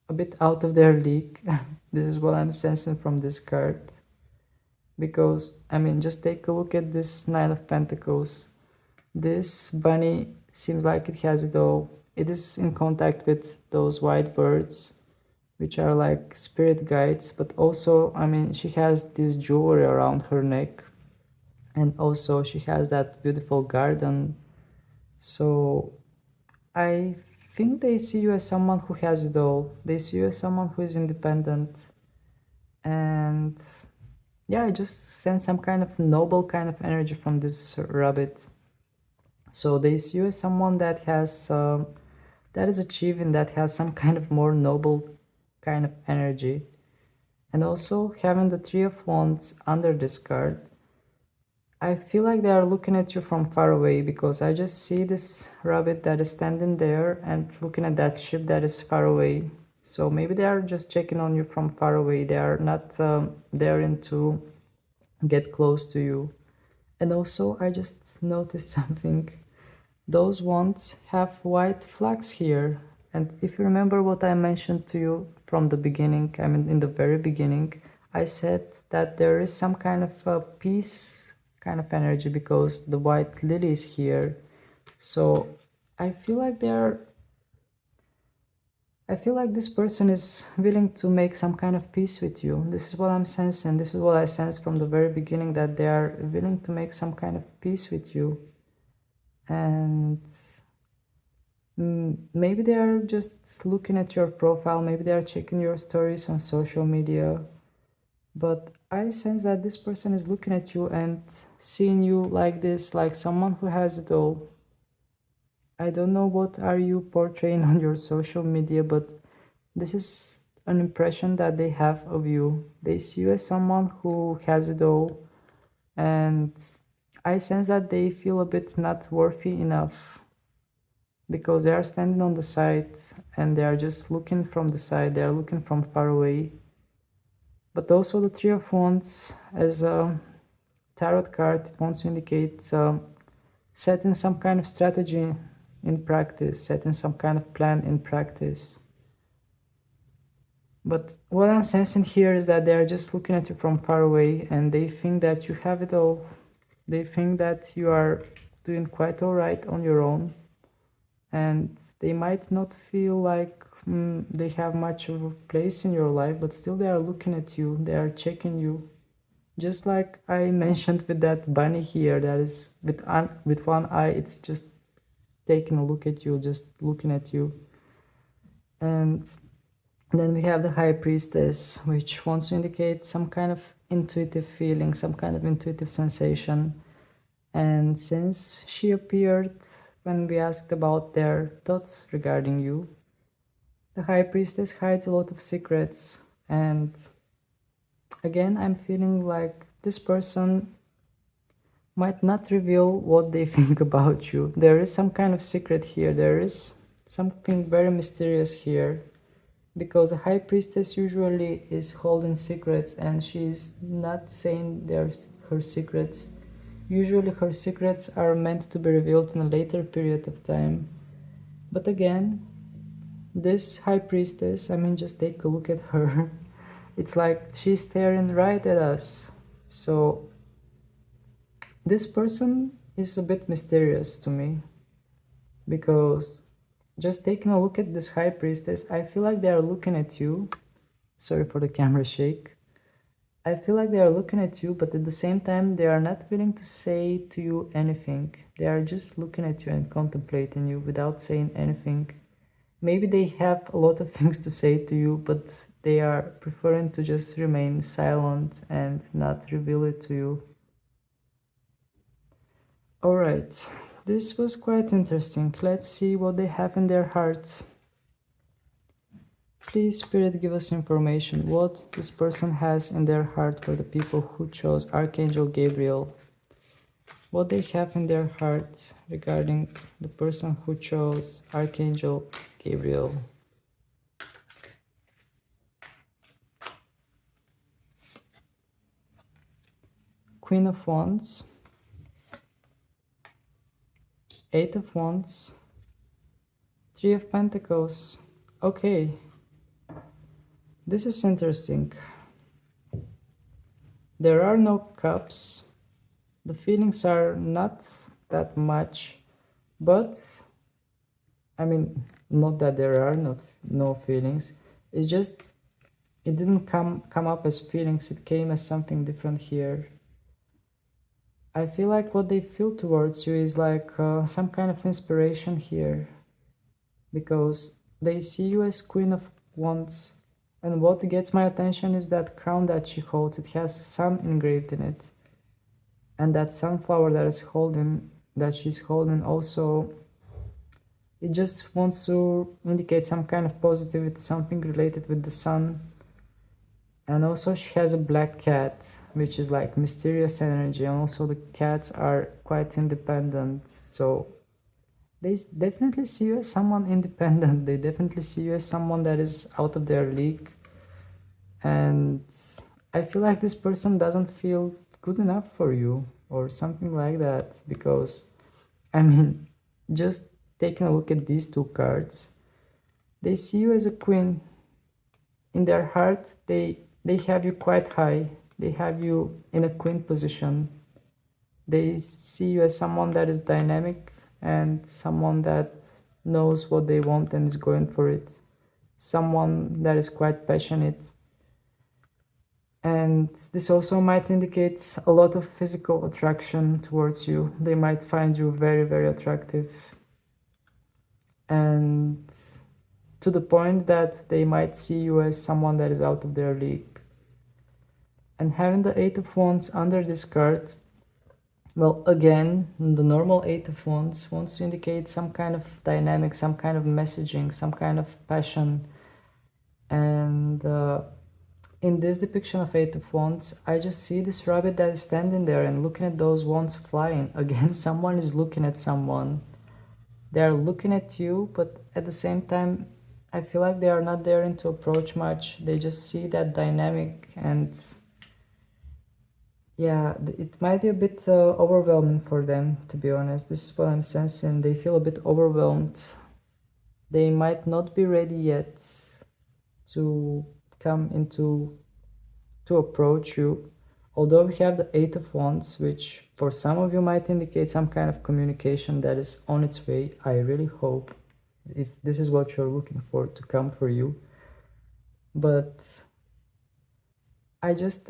a bit out of their league. This is what I'm sensing from this card. Because, I mean, just take a look at this Nine of Pentacles. This bunny seems like it has it all. It is in contact with those white birds, which are like spirit guides, but also, I mean, she has this jewelry around her neck, and also she has that beautiful garden. So I think they see you as someone who has it all. They see you as someone who is independent. And yeah, I just sense some kind of noble kind of energy from this rabbit. So they see you as someone that has that is achieving, that has some kind of more noble kind of energy. And also having the Three of Wands under this card, I feel like they are looking at you from far away, because I just see this rabbit that is standing there and looking at that ship that is far away. So maybe they are just checking on you from far away. They are not daring to get close to you. And also I just noticed something. Those wands have white flags here. And if you remember what I mentioned to you from the beginning, I mean in the very beginning, I said that there is some kind of a peace kind of energy because the white lily is here. So I feel like this person is willing to make some kind of peace with you. This is what I'm sensing. This is what I sensed from the very beginning, that they are willing to make some kind of peace with you. And maybe they are just looking at your profile. Maybe they are checking your stories on social media. But I sense that this person is looking at you and seeing you like this, like someone who has it all. I don't know what are you portraying on your social media, but this is an impression that they have of you. They see you as someone who has it all, and I sense that they feel a bit not worthy enough, because they are standing on the side and they are just looking from the side. They are looking from far away. But also the Three of Wands, as a tarot card, it wants to indicate setting some kind of strategy in practice, setting some kind of plan in practice. But what I'm sensing here is that they are just looking at you from far away, and they think that you have it all. They think that you are doing quite all right on your own, and they might not feel like they have much of a place in your life, but still they are looking at you, they are checking you. Just like I mentioned with that bunny here, that is with one eye, it's just taking a look at you, just looking at you. And then we have the High Priestess, which wants to indicate some kind of intuitive feeling, some kind of intuitive sensation. And since she appeared when we asked about their thoughts regarding you, the High Priestess hides a lot of secrets. And again, I'm feeling like this person might not reveal what they think about you. There is some kind of secret here. There is something very mysterious here, because a High Priestess usually is holding secrets, and she's not saying her secrets. Usually her secrets are meant to be revealed in a later period of time. But again, this High Priestess, I mean, just take a look at her. It's like she's staring right at us. So this person is a bit mysterious to me, because just taking a look at this High Priestess, I feel like they are looking at you. Sorry for the camera shake. I feel like they are looking at you, but at the same time, they are not willing to say to you anything. They are just looking at you and contemplating you without saying anything. Maybe they have a lot of things to say to you, but they are preferring to just remain silent and not reveal it to you. Alright, this was quite interesting. Let's see what they have in their heart. Please, Spirit, give us information. What this person has in their heart for the people who chose Archangel Gabriel. what they have in their hearts regarding the person who chose Archangel Gabriel. Queen of Wands, Eight of Wands, Three of Pentacles. Okay, this is interesting. There are no cups. The feelings are not that much, but I mean, not that there are no feelings. It's just it didn't come up as feelings. It came as something different here. I feel like what they feel towards you is like some kind of inspiration here, because they see you as Queen of Wands, and what gets my attention is that crown that she holds. It has sun engraved in it, and that sunflower that she's holding also, it just wants to indicate some kind of positivity, something related with the sun. And also she has a black cat, which is like mysterious energy, and also the cats are quite independent, so they definitely see you as someone independent. They definitely see you as someone that is out of their league, and I feel like this person doesn't feel good enough for you or something like that, because I mean, just taking a look at these two cards, they see you as a queen. In their heart, they have you quite high. They have you in a queen position. They see you as someone that is dynamic and someone that knows what they want and is going for it. Someone that is quite passionate. And this also might indicate a lot of physical attraction towards you. They might find you very, very attractive. And to the point that they might see you as someone that is out of their league. And having the Eight of Wands under this card, well, again, the normal Eight of Wands wants to indicate some kind of dynamic, some kind of messaging, some kind of passion. And in this depiction of Eight of Wands, I just see this rabbit that is standing there and looking at those wands flying. Again, someone is looking at someone. They are looking at you, but at the same time, I feel like they are not daring to approach much. They just see that dynamic, and yeah, it might be a bit overwhelming for them, to be honest. This is what I'm sensing. They feel a bit overwhelmed. They might not be ready yet to come into, to approach you. Although we have the Eight of Wands, which for some of you might indicate some kind of communication that is on its way. I really hope, if this is what you're looking for, to come for you. But I just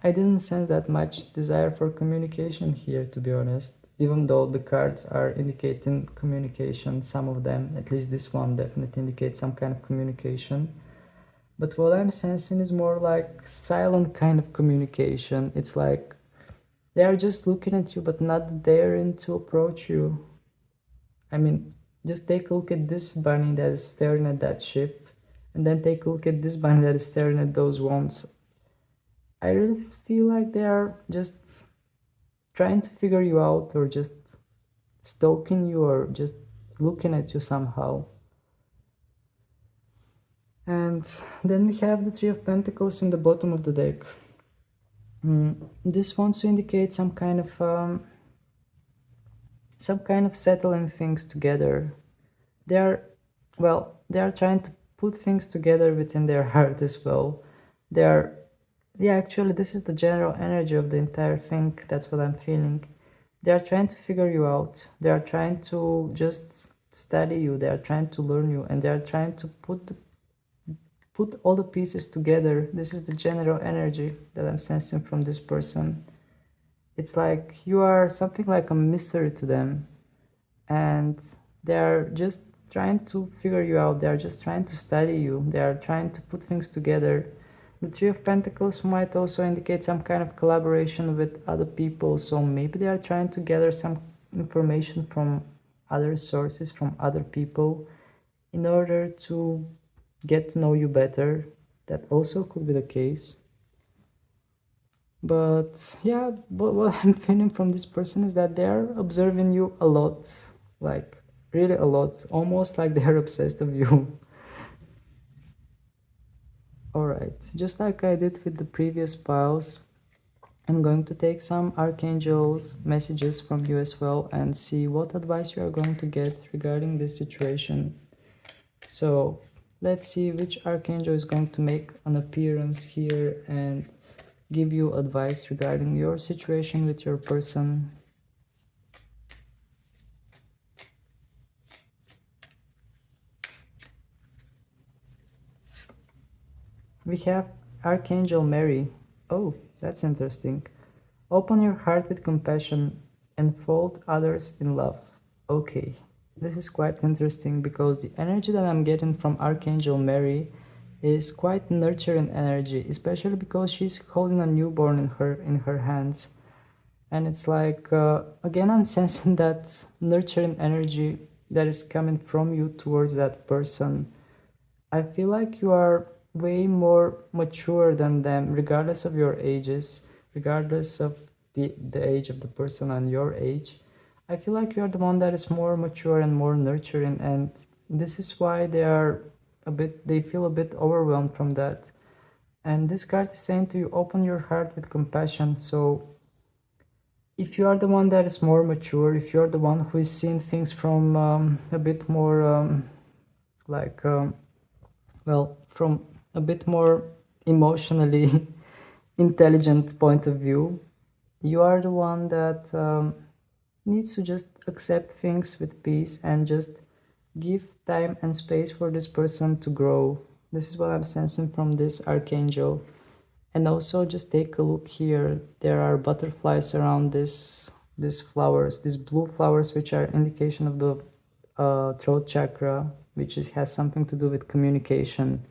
I didn't sense that much desire for communication here, to be honest. Even though the cards are indicating communication, some of them, at least this one, definitely indicates some kind of communication. But what I'm sensing is more like silent kind of communication. It's like they are just looking at you, but not daring to approach you. I mean, just take a look at this bunny that is staring at that ship, and then take a look at this bunny that is staring at those wands. I really feel like they are just trying to figure you out, or just stalking you, or just looking at you somehow. And then we have the Three of Pentacles in the bottom of the deck. This wants to indicate some kind of settling things together. They are trying to put things together within their heart as well. Actually, this is the general energy of the entire thing. That's what I'm feeling. They are trying to figure you out. They are trying to just study you. They are trying to learn you, and they are trying to put all the pieces together. This is the general energy that I'm sensing from this person. It's like you are something like a mystery to them, and they are just trying to figure you out. They are just trying to study you. They are trying to put things together. The Three of Pentacles might also indicate some kind of collaboration with other people, so maybe they are trying to gather some information from other sources, from other people, in order to get to know you better. That also could be the case. But yeah, what I'm feeling from this person is that they're observing you a lot, like really a lot, almost like they're obsessed of you. All right, just like I did with the previous piles, I'm going to take some archangels messages from you as well and see what advice you are going to get regarding this situation. So let's see which archangel is going to make an appearance here and give you advice regarding your situation with your person. We have Archangel Mary. Oh, that's interesting. Open your heart with compassion and fold others in love. Okay, this is quite interesting because the energy that I'm getting from Archangel Mary is quite nurturing energy, especially because she's holding a newborn in her hands. And it's like again I'm sensing that nurturing energy that is coming from you towards that person. I feel like you are way more mature than them, regardless of your ages, regardless of the age of the person and your age. I feel like you are the one that is more mature and more nurturing, and this is why they feel a bit overwhelmed from that. And this card is saying to you, open your heart with compassion. So if you are the one that is more mature, if you're the one who is seeing things from a bit more like from a bit more emotionally intelligent point of view, you are the one that needs to just accept things with peace and just give time and space for this person to grow. This is what I'm sensing from this archangel. And also just take a look here. There are butterflies around these flowers, these blue flowers, which are indication of the throat chakra, which has something to do with communication.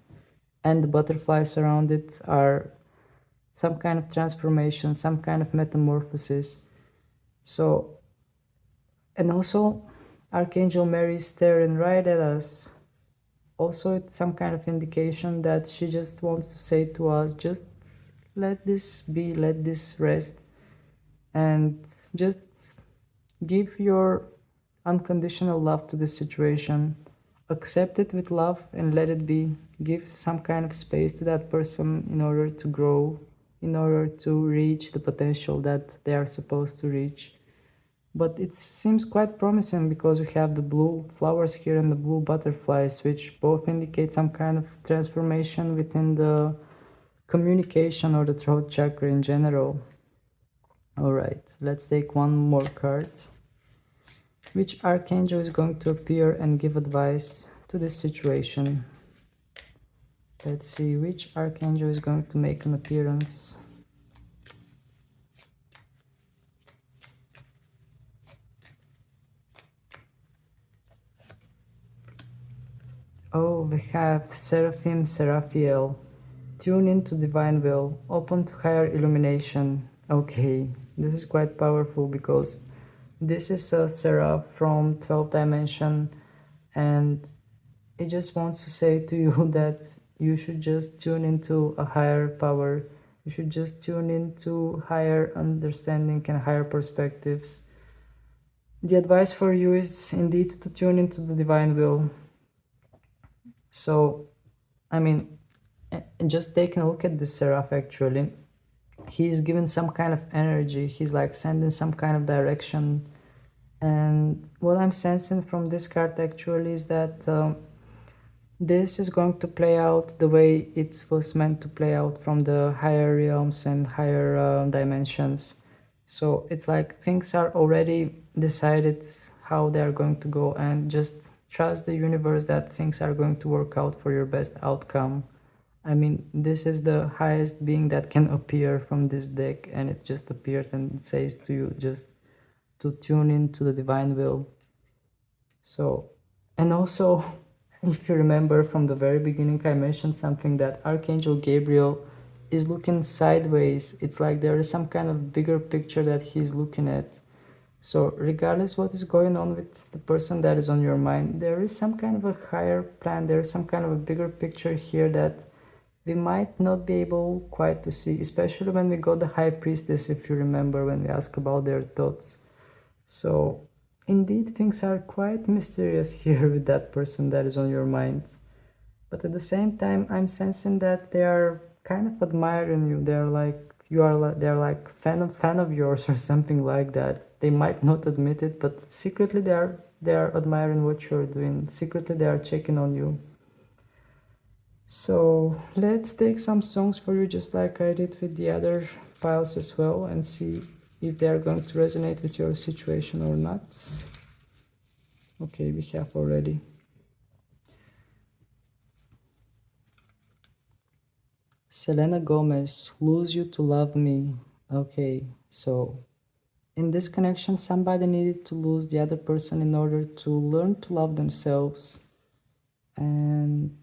And the butterflies around it are some kind of transformation, some kind of metamorphosis. So, and also Archangel Mary is staring right at us. Also, it's some kind of indication that she just wants to say to us, just let this be, let this rest, and just give your unconditional love to this situation. Accept it with love and let it be. Give some kind of space to that person in order to grow, in order to reach the potential that they are supposed to reach. But it seems quite promising because we have the blue flowers here and the blue butterflies, which both indicate some kind of transformation within the communication or the throat chakra in general. All right, let's take one more card. Which archangel is going to appear and give advice to this situation? Let's see which archangel is going to make an appearance. Oh, we have Seraphim Seraphiel. Tune into divine will, open to higher illumination. Okay, this is quite powerful because this is a seraph from 12th dimension, and it just wants to say to you that you should just tune into a higher power. You should just tune into higher understanding and higher perspectives. The advice for you is indeed to tune into the divine will. So, I mean, just taking a look at this seraph, actually, he's given some kind of energy. He's like sending some kind of direction. And what I'm sensing from this card actually is that this is going to play out the way it was meant to play out from the higher realms and higher dimensions. So it's like things are already decided how they are going to go, and just trust the universe that things are going to work out for your best outcome. I mean, this is the highest being that can appear from this deck, and it just appeared and it says to you just to tune into the divine will. So, and also, if you remember from the very beginning, I mentioned something that Archangel Gabriel is looking sideways. It's like there is some kind of bigger picture that he's looking at. So regardless what is going on with the person that is on your mind, there is some kind of a higher plan, there is some kind of a bigger picture here that we might not be able quite to see, especially when we got the High Priestess, if you remember, when we ask about their thoughts. So indeed, things are quite mysterious here with that person that is on your mind. But at the same time, I'm sensing that they are kind of admiring you. They're like they're like fan of yours or something like that. They might not admit it, but secretly they are admiring what you're doing. Secretly they are checking on you. So let's take some songs for you, just like I did with the other piles as well, and see if they are going to resonate with your situation or not. Okay, we have already. Selena Gomez, Lose You to Love Me. Okay, so in this connection, somebody needed to lose the other person in order to learn to love themselves. And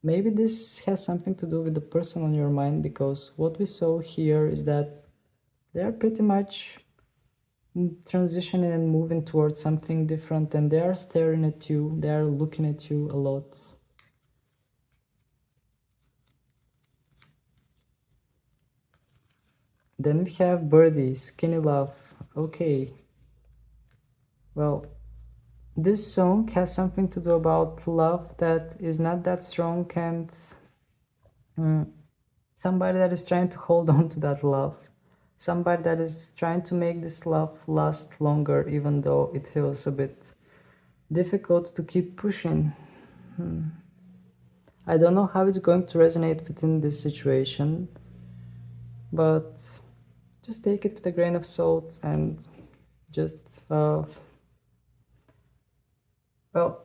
maybe this has something to do with the person on your mind, because what we saw here is that they are pretty much transitioning and moving towards something different, and they are staring at you, they are looking at you a lot. Then we have Birdie, Skinny Love. Okay. Well, this song has something to do about love that is not that strong, and somebody that is trying to hold on to that love. Somebody that is trying to make this love last longer, even though it feels a bit difficult to keep pushing. I don't know how it's going to resonate within this situation, but just take it with a grain of salt and just well,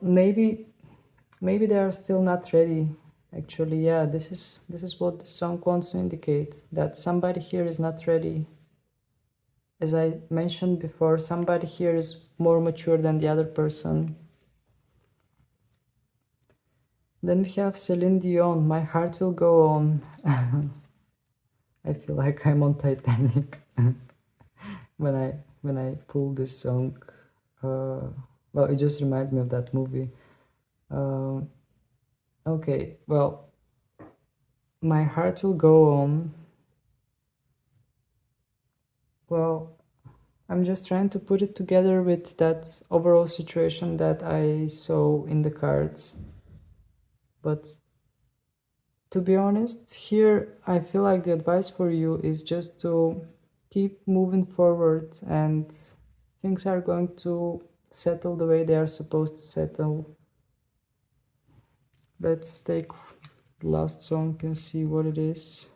maybe they are still not ready. Actually, yeah, this is what the song wants to indicate, that somebody here is not ready. As I mentioned before, somebody here is more mature than the other person. Then we have Celine Dion, My Heart Will Go On. I feel like I'm on Titanic when I pull this song. Well, it just reminds me of that movie. Okay, well, My Heart Will Go On. Well, I'm just trying to put it together with that overall situation that I saw in the cards. But to be honest, here I feel like the advice for you is just to keep moving forward, and things are going to settle the way they are supposed to settle. Let's take the last song and see what it is.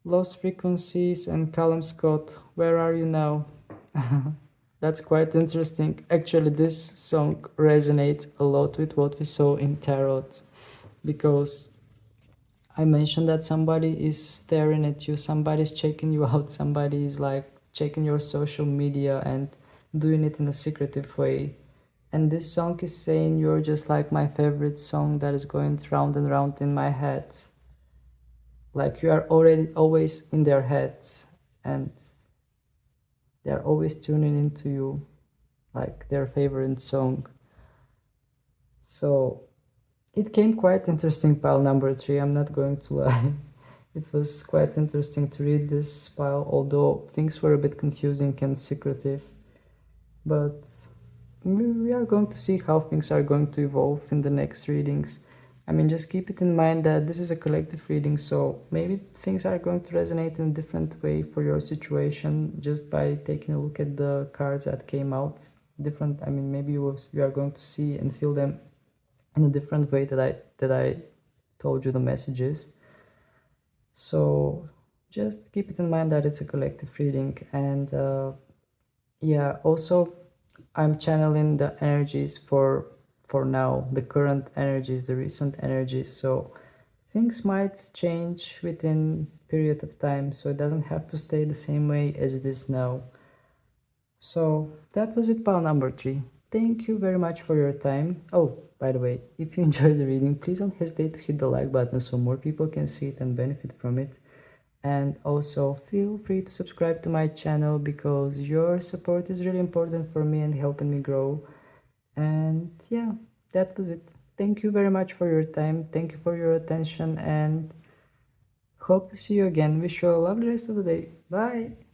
Lost Frequencies and Callum Scott, Where Are You Now? That's quite interesting. Actually, this song resonates a lot with what we saw in Tarot, because I mentioned that somebody is staring at you, somebody's checking you out, somebody is like checking your social media and doing it in a secretive way. And this song is saying you're just like my favorite song that is going round and round in my head. Like you are already always in their heads, and they're always tuning into you, like their favorite song. So it came quite interesting, pile number 3, I'm not going to lie. It was quite interesting to read this pile, although things were a bit confusing and secretive. But we are going to see how things are going to evolve in the next readings. I mean, just keep it in mind that this is a collective reading, so maybe things are going to resonate in a different way for your situation just by taking a look at the cards that came out. Different, I mean, maybe you are going to see and feel them in a different way that I told you the messages. So just keep it in mind that it's a collective reading, and yeah, also I'm channeling the energies for now, the current energies, the recent energies, so things might change within period of time, so it doesn't have to stay the same way as it is now. So that was it, pile number 3. Thank you very much for your time. Oh, by the way, if you enjoyed the reading, please don't hesitate to hit the like button so more people can see it and benefit from it. And also feel free to subscribe to my channel, because your support is really important for me and helping me grow. And yeah, that was it. Thank you very much for your time. Thank you for your attention and hope to see you again. Wish you a lovely rest of the day. Bye.